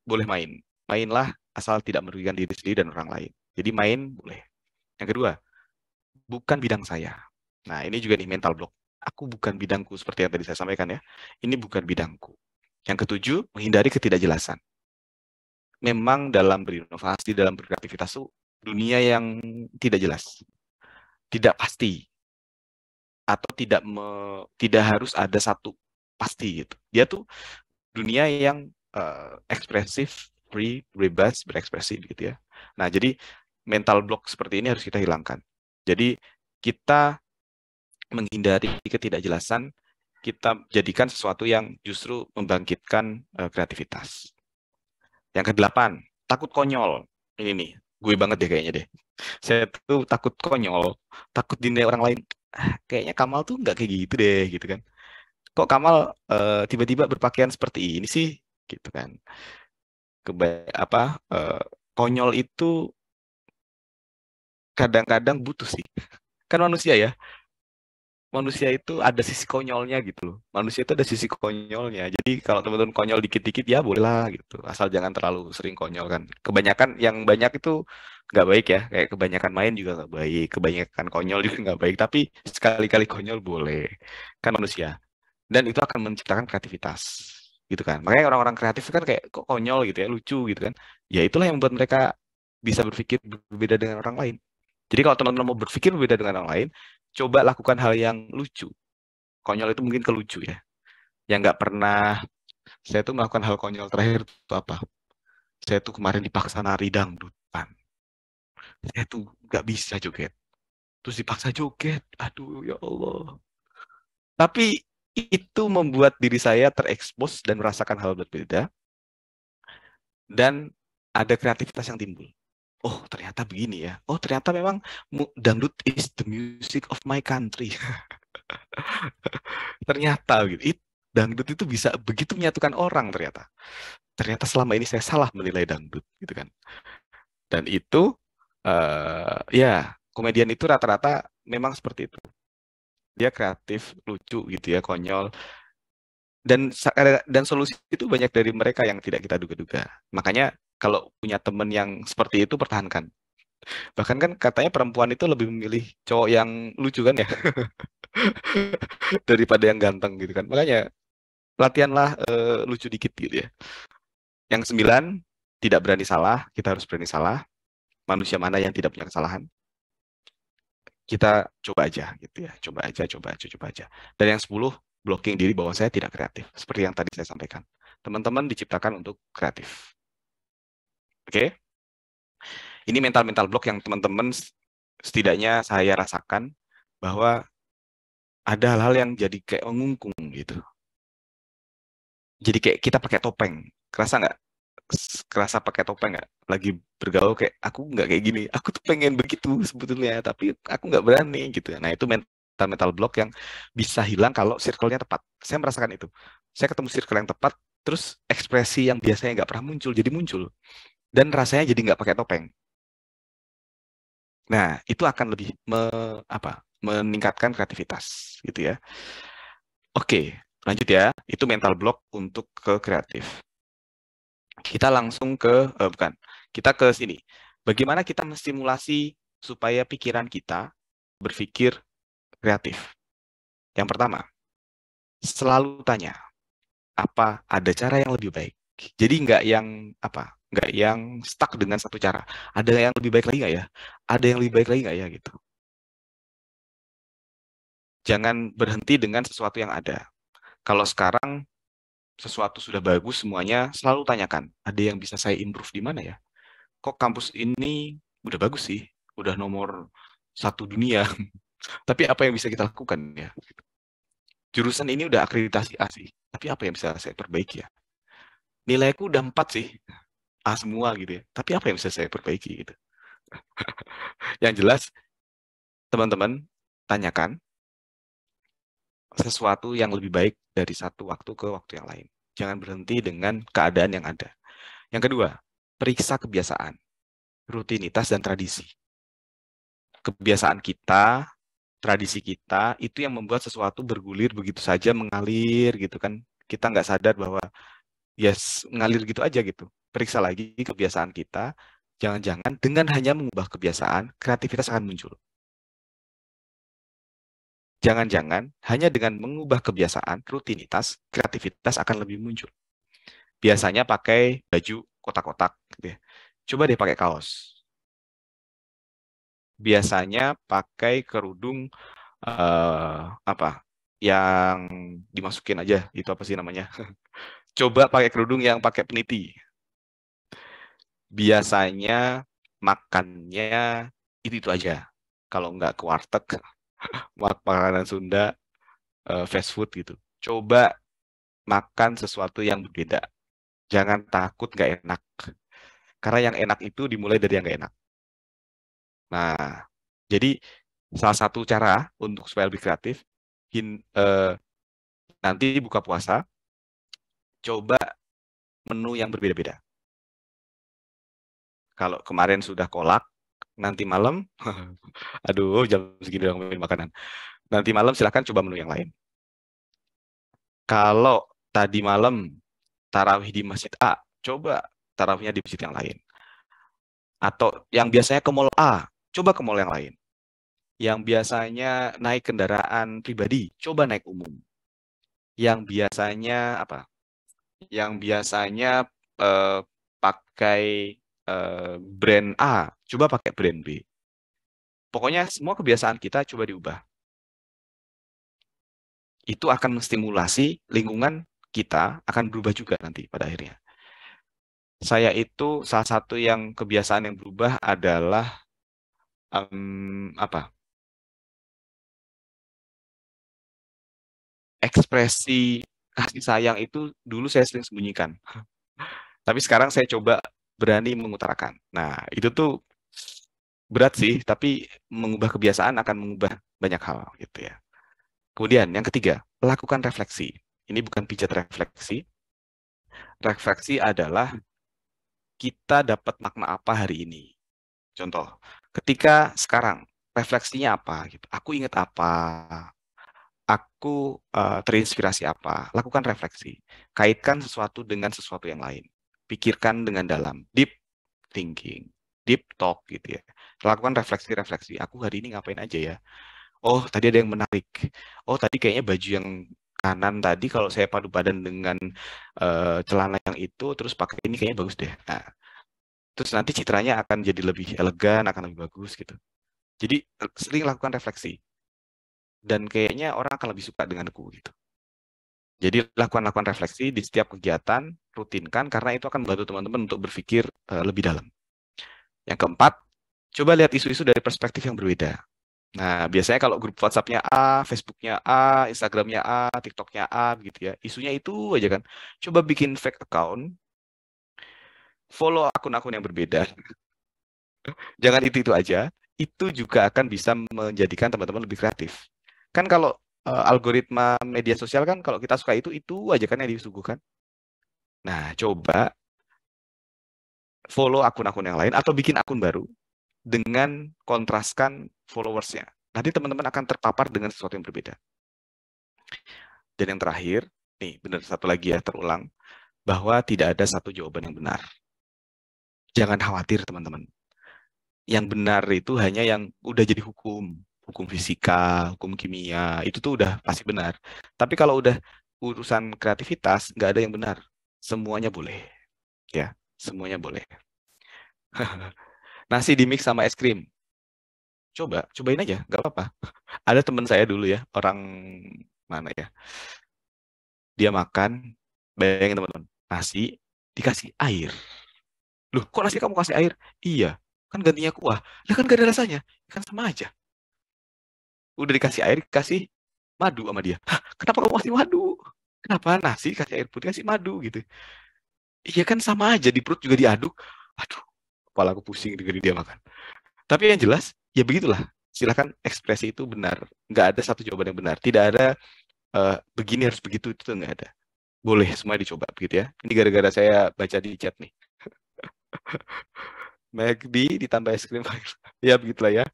boleh main, mainlah asal tidak merugikan diri sendiri dan orang lain. Jadi main boleh. Yang kedua, bukan bidang saya. Nah, ini juga nih mental block. Aku bukan bidangku seperti yang tadi saya sampaikan ya. Ini bukan bidangku. Yang ketujuh, menghindari ketidakjelasan. Memang dalam berinovasi, dalam berkreativitas itu dunia yang tidak jelas, tidak pasti, atau tidak harus ada satu pasti gitu. Dia tuh dunia yang ekspresif, free, bebas, berekspresi gitu ya. Nah, jadi mental block seperti ini harus kita hilangkan. Jadi kita menghindari ketidakjelasan, kita jadikan sesuatu yang justru membangkitkan kreativitas. Yang kedelapan, takut konyol. Ini nih, gue banget deh kayaknya deh. Saya tuh takut konyol, takut dinilai orang lain. Kayaknya Kamal tuh nggak kayak gitu deh, gitu kan. Kok Kamal tiba-tiba berpakaian seperti ini sih, gitu kan. Apa konyol itu kadang-kadang butuh sih. Kan manusia ya, manusia itu ada sisi konyolnya gitu loh. Manusia itu ada sisi konyolnya. Jadi kalau teman-teman konyol dikit-dikit ya bolehlah gitu. Asal jangan terlalu sering konyol kan. Kebanyakan yang banyak itu nggak baik ya. Kayak kebanyakan main juga nggak baik. Kebanyakan konyol juga nggak baik. Tapi sekali-kali konyol boleh. Kan manusia. Dan itu akan menciptakan kreativitas. Gitu kan. Makanya orang-orang kreatif kan kayak kok konyol gitu ya, lucu gitu kan. Ya itulah yang membuat mereka bisa berpikir berbeda dengan orang lain. Jadi kalau teman-teman mau berpikir berbeda dengan orang lain, coba lakukan hal yang lucu. Konyol itu mungkin kelucu ya. Yang nggak pernah, saya tuh melakukan hal konyol terakhir itu apa? Saya tuh kemarin dipaksa nari dangdutan. Saya tuh nggak bisa joget. Terus dipaksa joget. Aduh, ya Allah. Tapi itu membuat diri saya terekspos dan merasakan hal berbeda. Dan ada kreativitas yang timbul. Oh, ternyata begini ya. Oh, ternyata memang dangdut is the music of my country. Ternyata gitu. Dangdut itu bisa begitu menyatukan orang ternyata. Ternyata selama ini saya salah menilai dangdut gitu kan. Dan itu ya komedian itu rata-rata memang seperti itu. Dia kreatif, lucu gitu ya, konyol. Dan solusi itu banyak dari mereka yang tidak kita duga-duga. Makanya kalau punya teman yang seperti itu pertahankan. Bahkan kan katanya perempuan itu lebih memilih cowok yang lucu kan ya daripada yang ganteng gitu kan. Makanya latihanlah lucu dikit gitu ya. Yang sembilan, tidak berani salah. Kita harus berani salah. Manusia mana yang tidak punya kesalahan? Kita coba aja gitu ya. Coba aja, coba aja, coba aja. Dan yang 10, blocking diri bahwa saya tidak kreatif. Seperti yang tadi saya sampaikan. Teman-teman diciptakan untuk kreatif. Oke? Ini mental-mental block yang teman-teman setidaknya saya rasakan bahwa ada hal-hal yang jadi kayak mengungkung gitu. Jadi kayak kita pakai topeng. Kerasa nggak? Kerasa pakai topeng nggak? Lagi bergaul kayak aku nggak kayak gini. Aku tuh pengen begitu sebetulnya, tapi aku nggak berani gitu. Nah itu mental mental block yang bisa hilang kalau circle-nya tepat. Saya merasakan itu. Saya ketemu circle yang tepat, terus ekspresi yang biasanya nggak pernah muncul jadi muncul, dan rasanya jadi nggak pakai topeng. Nah itu akan lebih meningkatkan kreativitas gitu ya. Oke, lanjut ya. Itu mental block untuk ke kreatif. Kita langsung bukan, kita ke sini. Bagaimana kita menstimulasi supaya pikiran kita berpikir kreatif? Yang pertama, selalu tanya, apa ada cara yang lebih baik? Jadi nggak yang stuck dengan satu cara. Ada yang lebih baik lagi nggak ya? Ada yang lebih baik lagi nggak ya gitu? Jangan berhenti dengan sesuatu yang ada. Kalau sekarang sesuatu sudah bagus semuanya, selalu tanyakan, ada yang bisa saya improve di mana ya? Kok kampus ini udah bagus sih, udah nomor 1 dunia, tapi apa yang bisa kita lakukan ya? Jurusan ini udah akreditasi A sih, tapi apa yang bisa saya perbaiki ya? Nilaiku udah 4 sih, A semua gitu ya. Tapi apa yang bisa saya perbaiki gitu? Yang jelas, teman-teman tanyakan sesuatu yang lebih baik dari satu waktu ke waktu yang lain. Jangan berhenti dengan keadaan yang ada. Yang kedua, periksa kebiasaan, rutinitas, dan tradisi. Kebiasaan kita, tradisi kita, itu yang membuat sesuatu bergulir begitu saja, mengalir gitu kan. Kita nggak sadar bahwa yes, ngalir gitu aja gitu. Periksa lagi kebiasaan kita, jangan-jangan dengan hanya mengubah kebiasaan, kreativitas akan muncul. Jangan-jangan hanya dengan mengubah kebiasaan, rutinitas, kreativitas akan lebih muncul. Biasanya pakai baju kotak-kotak gitu ya. Coba deh pakai kaos. Biasanya pakai kerudung apa? Yang dimasukin aja, itu apa sih namanya? Coba pakai kerudung yang pakai peniti. Biasanya makannya itu aja. Kalau nggak ke warteg, makanan Sunda, fast food gitu. Coba makan sesuatu yang berbeda. Jangan takut nggak enak. Karena yang enak itu dimulai dari yang nggak enak. Nah, jadi salah satu cara untuk supaya lebih kreatif, nanti buka puasa, coba menu yang berbeda-beda. Kalau kemarin sudah kolak, nanti malam, aduh jam segini udah ngomongin makanan. Nanti malam silahkan coba menu yang lain. Kalau tadi malam tarawih di masjid A, coba tarawihnya di masjid yang lain. Atau yang biasanya ke mall A, coba ke mall yang lain. Yang biasanya naik kendaraan pribadi, coba naik umum. Yang biasanya apa? Yang biasanya eh, pakai brand A, coba pakai brand B. Pokoknya semua kebiasaan kita coba diubah. Itu akan menstimulasi lingkungan kita akan berubah juga nanti pada akhirnya. Saya itu salah satu yang kebiasaan yang berubah adalah apa? Ekspresi kasih sayang itu dulu saya sering sembunyikan. Tapi sekarang saya coba berani mengutarakan. Nah, itu tuh berat sih, tapi mengubah kebiasaan akan mengubah banyak hal gitu ya. Kemudian yang ketiga, lakukan refleksi. Ini bukan pijat refleksi. Refleksi adalah kita dapat makna apa hari ini. Contoh, ketika sekarang refleksinya apa gitu. Aku ingat apa, aku terinspirasi apa. Lakukan refleksi. Kaitkan sesuatu dengan sesuatu yang lain. Pikirkan dengan dalam, deep thinking, deep talk gitu ya. Lakukan refleksi-refleksi. Aku hari ini ngapain aja ya? Oh, tadi ada yang menarik. Oh, tadi kayaknya baju yang kanan tadi kalau saya padu padan dengan celana yang itu, terus pakai ini kayaknya bagus deh. Nah, terus nanti citranya akan jadi lebih elegan, akan lebih bagus gitu. Jadi sering lakukan refleksi dan kayaknya orang akan lebih suka denganku gitu. Jadi lakukan refleksi di setiap kegiatan, rutinkan karena itu akan membantu teman-teman untuk berpikir lebih dalam. Yang keempat, coba lihat isu-isu dari perspektif yang berbeda. Nah, biasanya kalau grup WhatsApp-nya A, Facebook-nya A, Instagram-nya A, TikTok-nya A, gitu ya. Isunya itu aja kan. Coba bikin fake account, follow akun-akun yang berbeda. Jangan itu aja. Itu juga akan bisa menjadikan teman-teman lebih kreatif. Kan kalau algoritma media sosial kan kalau kita suka itu aja kan yang disuguhkan. Nah, coba follow akun-akun yang lain atau bikin akun baru dengan kontraskan followers-nya. Nanti teman-teman akan terpapar dengan sesuatu yang berbeda. Dan yang terakhir, nih benar satu lagi ya terulang, bahwa tidak ada satu jawaban yang benar. Jangan khawatir teman-teman. Yang benar itu hanya yang udah jadi hukum. Hukum fisika, hukum kimia, itu tuh udah pasti benar. Tapi kalau udah urusan kreativitas, nggak ada yang benar. Semuanya boleh. Ya, semuanya boleh. Nasi di mix sama es krim. Cobain aja, nggak apa-apa. Ada teman saya dulu ya, orang mana ya? Dia makan, bayangin teman-teman, nasi dikasih air. Loh, kok nasi kamu kasih air? Iya, kan gantinya kuah. Lah kan gak ada rasanya. Kan sama aja. Udah dikasih air, kasih madu sama dia. Hah, kenapa kamu kasih madu? Kenapa nasi kasih air putih kasih madu gitu? Iya kan sama aja di perut juga diaduk. Aduh, kepala aku pusing dengerin dia makan. Tapi yang jelas, ya begitulah. Silakan ekspresi itu benar. Nggak ada satu jawaban yang benar. Tidak ada begini harus begitu, itu nggak ada. Boleh semua dicoba begitu ya. Ini gara-gara saya baca di chat nih. McD ditambah es krim. Ya begitulah ya.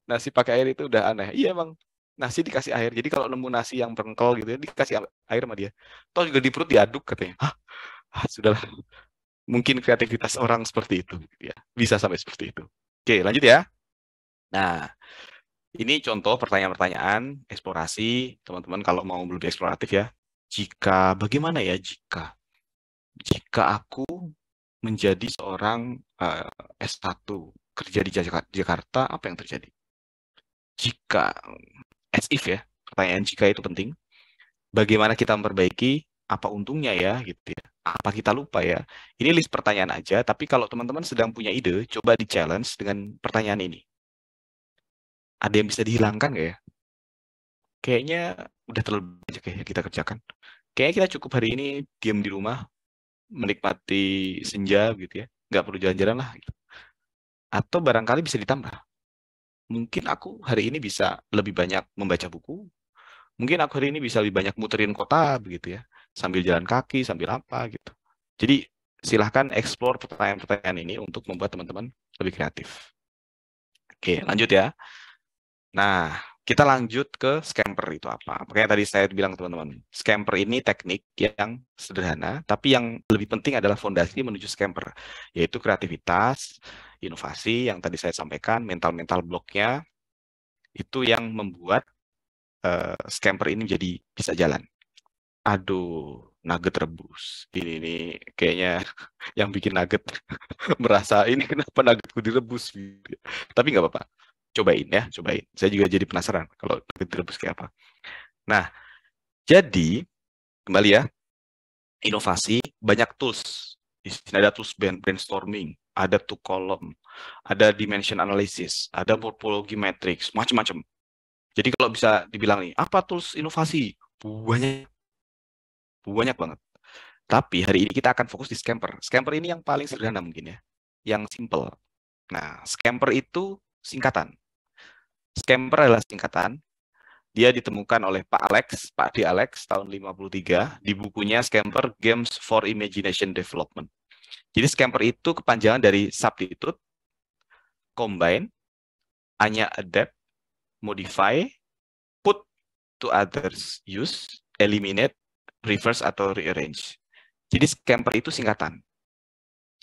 Nasi pakai air itu udah aneh. Iya emang nasi dikasih air. Jadi kalau nemu nasi yang berengkel gitu ya, dikasih air sama dia. Toh juga di perut diaduk katanya. Hah? Sudahlah. Mungkin kreativitas orang seperti itu gitu ya. Bisa sampai seperti itu. Oke, lanjut ya. Nah, ini contoh pertanyaan-pertanyaan eksplorasi, teman-teman kalau mau lebih eksploratif ya. Bagaimana ya jika aku menjadi seorang S1 kerja di Jakarta, apa yang terjadi? Jika, as if ya, pertanyaan jika itu penting. Bagaimana kita memperbaiki? Apa untungnya ya, gitu ya? Apa kita lupa ya? Ini list pertanyaan aja, tapi kalau teman-teman sedang punya ide, coba di-challenge dengan pertanyaan ini. Ada yang bisa dihilangkan nggak ya? Kayaknya udah terlalu banyak ya kita kerjakan. Kayaknya kita cukup hari ini diam di rumah, menikmati senja gitu ya. Nggak perlu jalan-jalan lah. Gitu. Atau barangkali bisa ditambah. Mungkin aku hari ini bisa lebih banyak membaca buku. Mungkin aku hari ini bisa lebih banyak muterin kota begitu ya. Sambil jalan kaki, sambil apa gitu. Jadi silahkan explore pertanyaan-pertanyaan ini untuk membuat teman-teman lebih kreatif. Oke, lanjut ya. Nah, kita lanjut ke scamper itu apa. Makanya tadi saya bilang ke teman-teman, scamper ini teknik yang sederhana, tapi yang lebih penting adalah fondasi menuju scamper, yaitu kreativitas, inovasi yang tadi saya sampaikan, mental-mental blocknya, itu yang membuat scamper ini jadi bisa jalan. Aduh, nugget rebus. Ini kayaknya yang bikin nugget merasa ini kenapa nuggetku direbus gitu. Tapi nggak apa-apa. Cobain ya, cobain. Saya juga jadi penasaran kalau nugget direbus kayak apa. Nah, jadi kembali ya, inovasi banyak tools. Di sini ada tools brainstorming, ada two column, ada dimension analysis, ada morphology matrix, macam-macam. Jadi kalau bisa dibilang nih, apa tools inovasi? Banyak, banyak banget. Tapi hari ini kita akan fokus di scamper. Scamper ini yang paling sederhana mungkin ya, yang simple. Nah, scamper itu singkatan. Scamper adalah singkatan. Dia ditemukan oleh Pak D. Alex tahun 53 di bukunya Scamper Games for Imagination Development. Jadi scamper itu kepanjangan dari substitute, combine, hanya adapt, modify, put to others use, eliminate, reverse atau rearrange. Jadi scamper itu singkatan.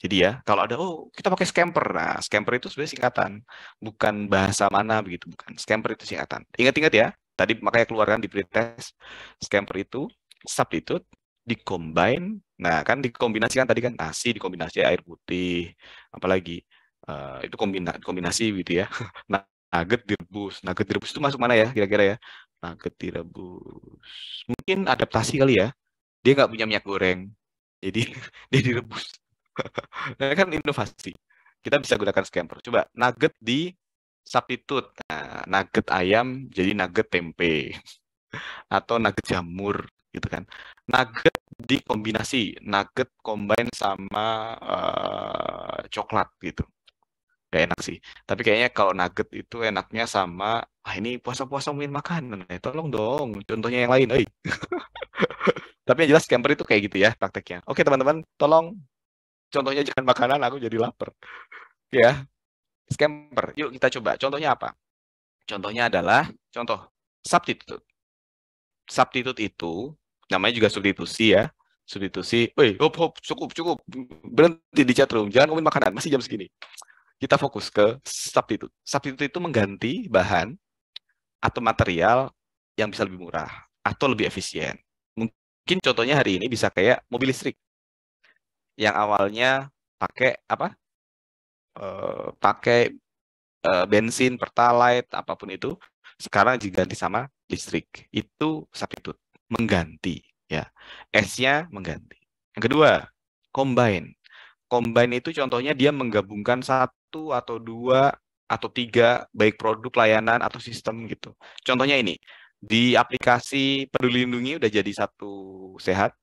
Jadi ya, kalau ada, oh kita pakai scamper. Nah, scamper itu sebenarnya singkatan. Bukan bahasa mana begitu, bukan. Scamper itu singkatan. Ingat-ingat ya, tadi makanya keluarkan di pretest. Scamper itu substitute, dikombine. Nah, kan dikombinasikan tadi kan nasi dikombinasi air putih, apalagi itu kombinasi gitu ya. Nah, nugget direbus itu masuk mana ya kira-kira ya? Nugget direbus. Mungkin adaptasi kali ya. Dia nggak punya minyak goreng. Jadi dia direbus. Nah, kan inovasi. Kita bisa gunakan scamper. Coba nugget di substitute. Nah, nugget ayam jadi nugget tempe atau nugget jamur gitu kan. Nugget dikombinasi, nugget combine sama coklat gitu. Gak enak sih. Tapi kayaknya kalau nugget itu enaknya sama, ini puasa-puasa mungkin makanan. Tolong dong, contohnya yang lain. Tapi yang jelas scamper itu kayak gitu ya prakteknya. Oke teman-teman, tolong contohnya jangan makanan, aku jadi lapar. Ya, scamper. Yuk kita coba. Contohnya apa? Contohnya adalah contoh substitute. Substitute itu namanya juga substitusi ya. Substitusi. Woi, hop, cukup. Berhenti di chatroom. Jangan ngomongin makanan. Masih jam segini. Kita fokus ke substitute. Substitute itu mengganti bahan atau material yang bisa lebih murah atau lebih efisien. Mungkin contohnya hari ini bisa kayak mobil listrik yang awalnya pakai apa? Pakai bensin, pertalite, apapun itu, sekarang diganti sama listrik. Itu substitute, mengganti. Ya, S-nya mengganti. Yang kedua, combine. Combine itu contohnya dia menggabungkan satu atau dua atau tiga, baik produk, layanan, atau sistem gitu. Contohnya ini, Di aplikasi Peduli Lindungi udah jadi satu sehat,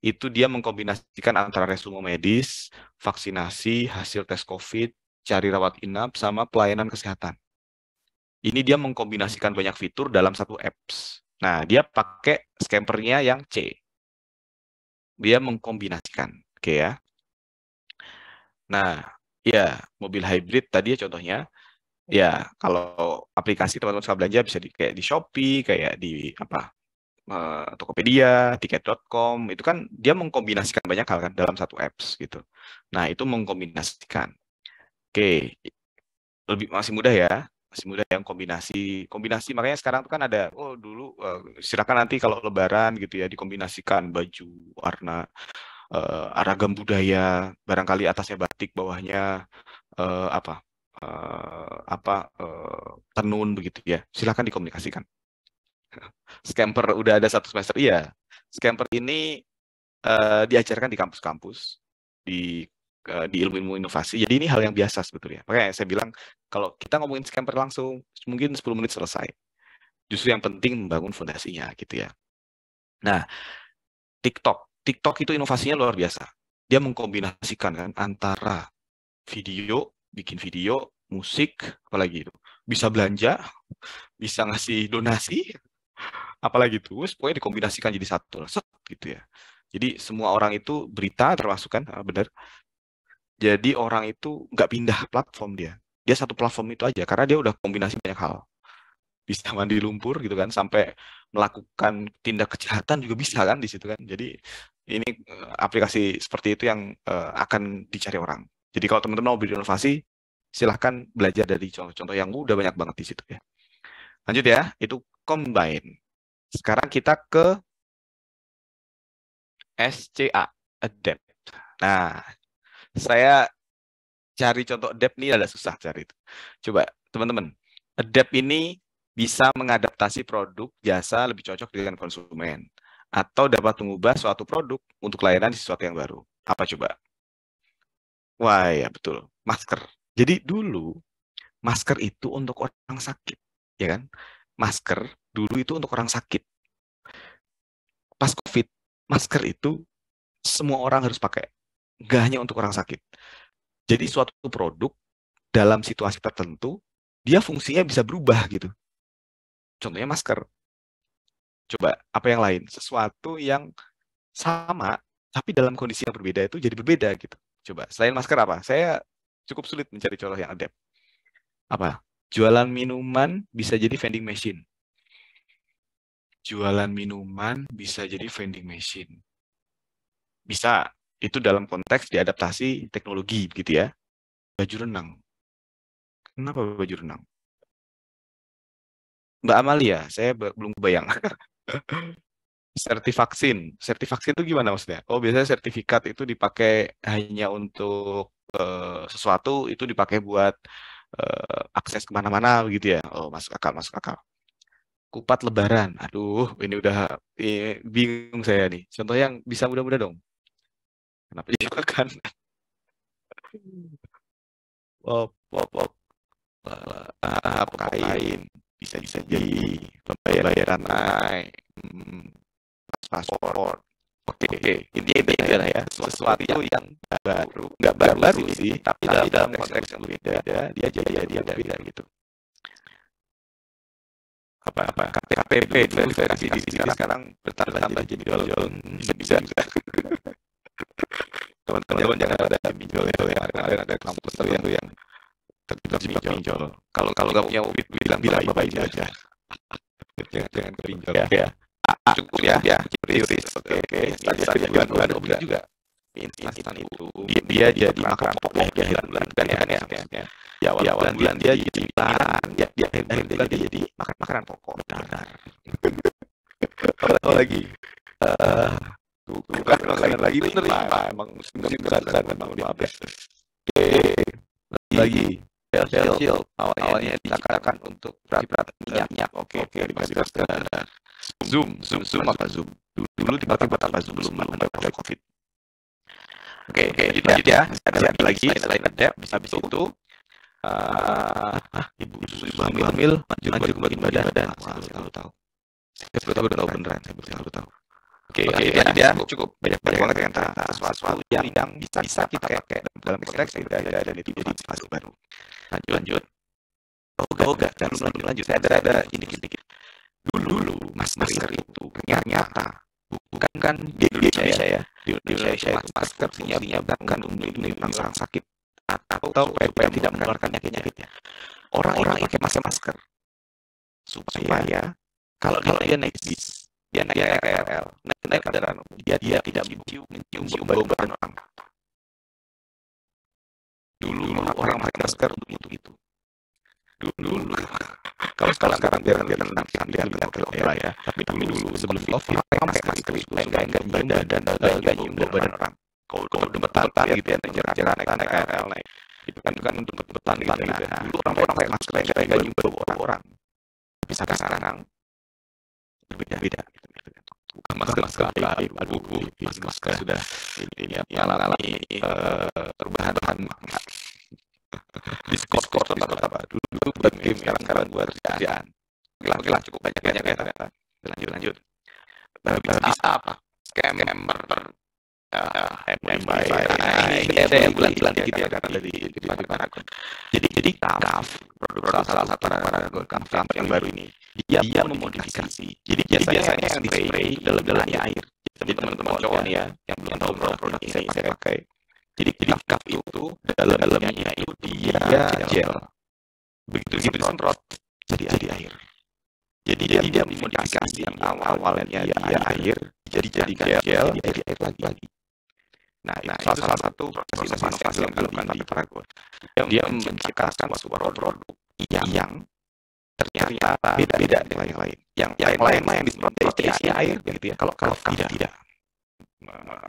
itu dia mengkombinasikan antara resume medis, vaksinasi, hasil tes COVID, cari rawat inap, sama pelayanan kesehatan. Ini dia mengkombinasikan banyak fitur dalam satu apps. Nah, dia pakai scampernya yang C. Dia mengkombinasikan. Oke ya. Nah, ya mobil hybrid tadi ya contohnya. Ya, kalau aplikasi teman-teman suka belanja bisa kayak di Shopee, kayak di apa Tokopedia, tiket.com, itu kan dia mengkombinasikan banyak hal kan dalam satu apps gitu. Nah, itu mengkombinasikan. Oke, masih mudah ya. Masih mudah yang kombinasi makanya sekarang tuh kan ada dulu silakan nanti kalau lebaran gitu ya dikombinasikan baju warna ragam budaya, barangkali atasnya batik, bawahnya apa tenun begitu ya. Silakan dikomunikasikan. Scamper udah ada satu semester, iya. Scamper ini diajarkan di kampus-kampus, di ilmu-ilmu inovasi. Jadi ini hal yang biasa sebetulnya. Makanya saya bilang, kalau kita ngomongin scamper langsung, mungkin 10 menit selesai. Justru yang penting membangun fondasinya gitu ya. Nah, TikTok itu inovasinya luar biasa. Dia mengkombinasikan kan antara bikin video, musik, apalagi itu. Bisa belanja, bisa ngasih donasi, apalagi itu, pokoknya dikombinasikan jadi satu, set gitu ya. Jadi semua orang itu berita termasuk kan, benar. Jadi orang itu nggak pindah platform dia satu platform itu aja karena dia udah kombinasi banyak hal. Bisa mandi lumpur gitu kan, sampai melakukan tindak kejahatan juga bisa kan di situ kan. Jadi ini aplikasi seperti itu yang akan dicari orang. Jadi kalau teman-teman mau berinovasi, silahkan belajar dari contoh-contoh yang udah banyak banget di situ ya. Lanjut ya, itu combine. Sekarang kita ke SCA, adapt. Nah, saya cari contoh adapt ini ada susah cari itu. Coba teman-teman, adapt ini bisa mengadaptasi produk jasa lebih cocok dengan konsumen atau dapat mengubah suatu produk untuk layanan di sesuatu yang baru. Apa coba? Wah ya betul, masker. Jadi dulu masker itu untuk orang sakit, ya kan? Masker dulu itu untuk orang sakit. Pas COVID, masker itu semua orang harus pakai, nggak hanya untuk orang sakit. Jadi suatu produk dalam situasi tertentu, dia fungsinya bisa berubah gitu. Contohnya masker. Coba, apa yang lain? Sesuatu yang sama, tapi dalam kondisi yang berbeda itu jadi berbeda gitu. Coba, selain masker apa? Saya cukup sulit mencari contoh yang adapt. Apa? Jualan minuman bisa jadi vending machine. Jualan minuman bisa jadi vending machine. Bisa, itu dalam konteks diadaptasi teknologi gitu ya. Baju renang. Kenapa baju renang? Mbak Amalia, saya belum bayang. Sertivaksin itu gimana maksudnya? Oh, biasanya sertifikat itu dipakai hanya untuk sesuatu, itu dipakai buat akses kemana-mana begitu ya. Oh, masuk akal, masuk akal. Kupat lebaran. Aduh, ini udah bingung saya nih. Contoh yang bisa mudah-mudah dong. Kenapa juga kan? Pop. Apa kain? Bisa jadi pembayaran naik. Paspor. Oke. Ini adalah ya sesuatu yang baru, nggak baru sih, tapi dalam konteks yang berbeda, dia beda gitu. Apa KTP dulu versi di sini sekarang bertambah jadi jual bisa teman-teman jangan ada pinjol yang ada kampus tertentu yang terjebak pinjol. Kalau nggak punya duit bilang bapak aja. Jangan ke pinjol ya. Cukup ya, kritis. Oke. Tadi bulan obligasi juga. Instan itu dia jadi makan pokok di akhir bulan ya. Di awal bulan dia jadi barang, di akhir bulan dia jadi makanan pokok. Benar. Lagi bukan makanan lagi bener lah. Emang musim besar memang 15. Oke. Lagi Shield awalnya diciptakan untuk berat minyak. Oke, dikasih benar. Zoom apa Zoom? Dulu dipakai buat apa Zoom belum ada COVID. Oke, lanjut ya. Ada lagi selain ada, habis itu ibu hamil lanjut badan. Kalau tahu. Saya baru tahu beneran, saya baru tahu. Oke, jadi dia cukup banyak banget yang tentang sesuatu yang bisa kita pakai dalam konteks ibadah dan itu jadi fase baru. Lanjut. Enggak, lanjut. Saya ada ini dikit. Dulu masker itu ternyata bukan kan di Indonesia ya. Di Indonesia itu masker fungsinya bukan untuk melindungi orang sakit atau supaya tidak menularkan penyakitnya. Orang pakai masker supaya kalau dia naik bis, dia naik KRL, naik kendaraan umum, dia tidak mencium bau badan orang. Dulu orang pakai masker untuk itu. Dulu kalau sekarang biar lah ya. Tapi dulu sebelum COVID pakai masker itu supaya enggak badan dan nyium bau badan orang. Kalau udah bertahan gitu ya, jarak naik KRL naik. Itu kan untuk bertahan gitu ya. Dulu orang pakai masker enggak nyium bau orang. Tapi sekarang beda. Masker sudah ini mengalami perubahan Discord apa dulu buat game, sekarang buat kerjaan. Oke lah, cukup banyak ya ternyata. Lanjut. Bisa apa? Scammer. Ini ada yang bulan gitu ya karena dari akun. Jadi CAF, produk salah satu CAF yang baru ini, dia memodifikasi. Jadi biasanya yang di-spray dalam air. Jadi teman-teman cowok nih ya, yang belum tahu produk ini saya pakai. Jadi CAF itu dalamnya itu dia gel. Begitu disemprot jadi air. Jadi dia memodifikasi yang awalnya dia air jadi gel, jadi air lagi. Nah, itu salah satu proses inovasi yang dilakukan di Paragon. Dia menciptakan sebuah produk yang ternyata beda dengan yang lain. Yang lain disemprot isi air gitu ya. Kalau tidak.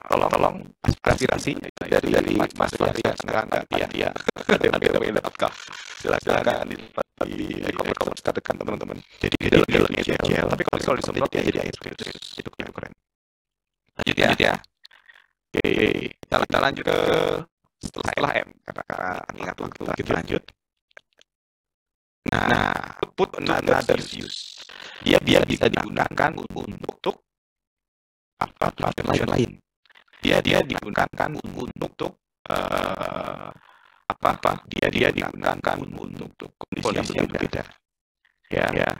Tolong aspirasi dari mahasiswa sekarang ya ada beda silakan di komen terdekat teman-teman. Jadi di dalamnya gel, tapi kalau disemprot dia jadi air terus. Itu keren. Lanjut ya. Oke, kita lanjut ke setelah M karena ingat waktu kita lanjut. Nah, put another use. Dia bisa digunakan untuk apa lain. Dia digunakan untuk dia digunakan untuk kondisi yang berbeda. Ya.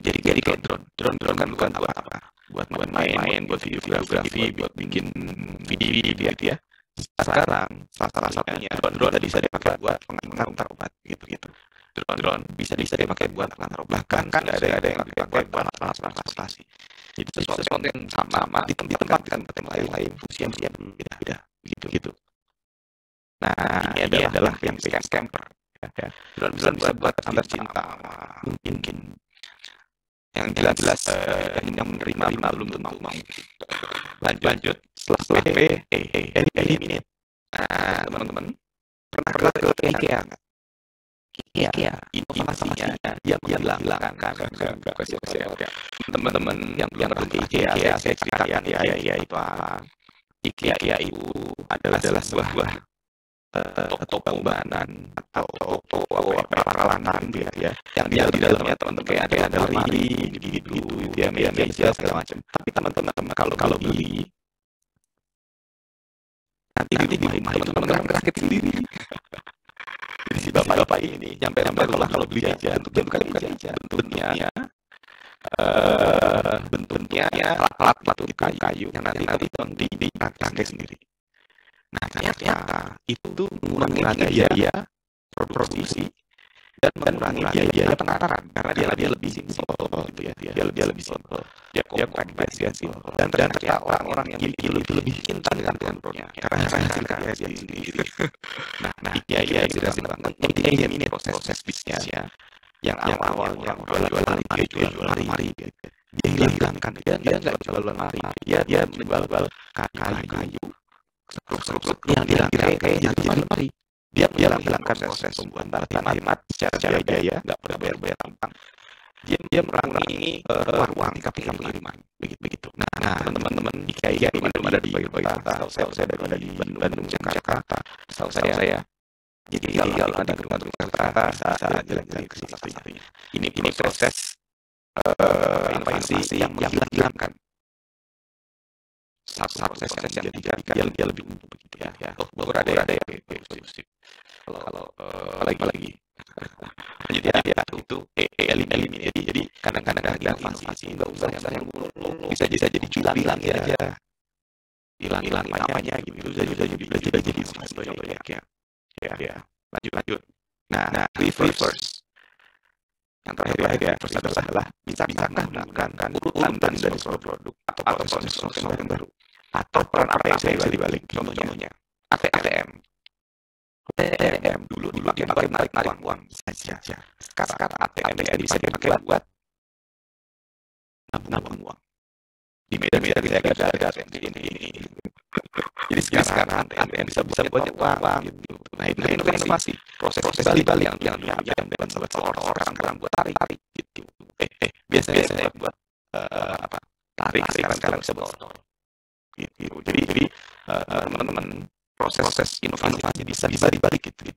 Jadi kayak drone kan bukan apa buat main, buat videografi, buat bikin video gitu ya. Sekarang salah satunya drone bisa dipakai buat mengantar obat gitu. Drone bisa dipakai buat mengantar obat. Bahkan ada yang dipakai buat alat transportasi. Jadi sesuatu yang sama di tempat lain fungsi yang beda gitu. Nah, ini adalah yang scamper. Ya. Drone bisa buat antar cinta, mungkin yang jelas yang menerima belum tentu mau. Lanjut setelah PP eliminate. Nah, teman-teman pernah ke IKEA nggak? IKEA inovasinya dia menghilangkan teman-teman yang pernah ke IKEA saya ceritakan ya itu apa. IKEA itu adalah sebuah toko bangunan atau toko peralatan gitu ya yang di dalamnya teman-teman kayak ada lemari gitu ya meja segala macam. Tapi teman-teman kalau beli nanti di rumah teman-teman rakit sendiri. Jadi si bapak ini nyampe kalau beli meja bentuknya bukan meja, bentuknya alat kayu yang nanti dipakai sendiri. Nah, ternyata itu mengurangi biaya produksi dan mengurangi biaya pengantaran karena dia lebih simpel gitu ya. Dia lebih simpel. Dia compact dia simpel. Dan ternyata orang-orang yang lebih cinta dengan produknya karena hasil karya dia sendiri. Nah, dia inspirasi banget. Ini proses bisnisnya yang awalnya jual lemari gitu. Dia hilangkan dia nggak jual lemari. Dia menjual kayu. Yang dirangkai jadi lemari. Dia menghilangkan proses pembuatan hemat secara biaya, nggak perlu bayar tampang. Dia mengurangi ruang di pengiriman begitu. Nah, teman-teman IKEA ini ada di Jakarta, saya ada di Bandung, Jakarta. Tahu saya. Jadi kalau ada di Jakarta, saya jalan-jalan ke sini. Ini proses inovasi yang menghilangkan satu proses yang menjadikan dia lebih mudah begitu ya. Baru ada ya. Kalau lagi lanjut ya itu eliminate. Jadi kadang-kadang inovasi nggak usah yang bisa jadi hilang aja, hilang namanya gitu, udah jadi contohnya ya. Lanjut. Nah, reverse yang terakhir ya, reverse adalah bisa menggunakan urutan dari suatu produk atau proses yang baru atau peran apa yang bisa dibalik. Contohnya ATM dulu dipakai narik uang saja. Sekarang ATM bisa dipakai buat nabung uang. Di Medan kita ada ATM ini. Jadi sekarang ATM bisa buat uang gitu. Nah itu inovasi. Proses balik yang orang buat tarik gitu. Biasanya buat tarik sekarang bisa buat gitu. Jadi teman-teman proses inovasi bisa dibalik gitu.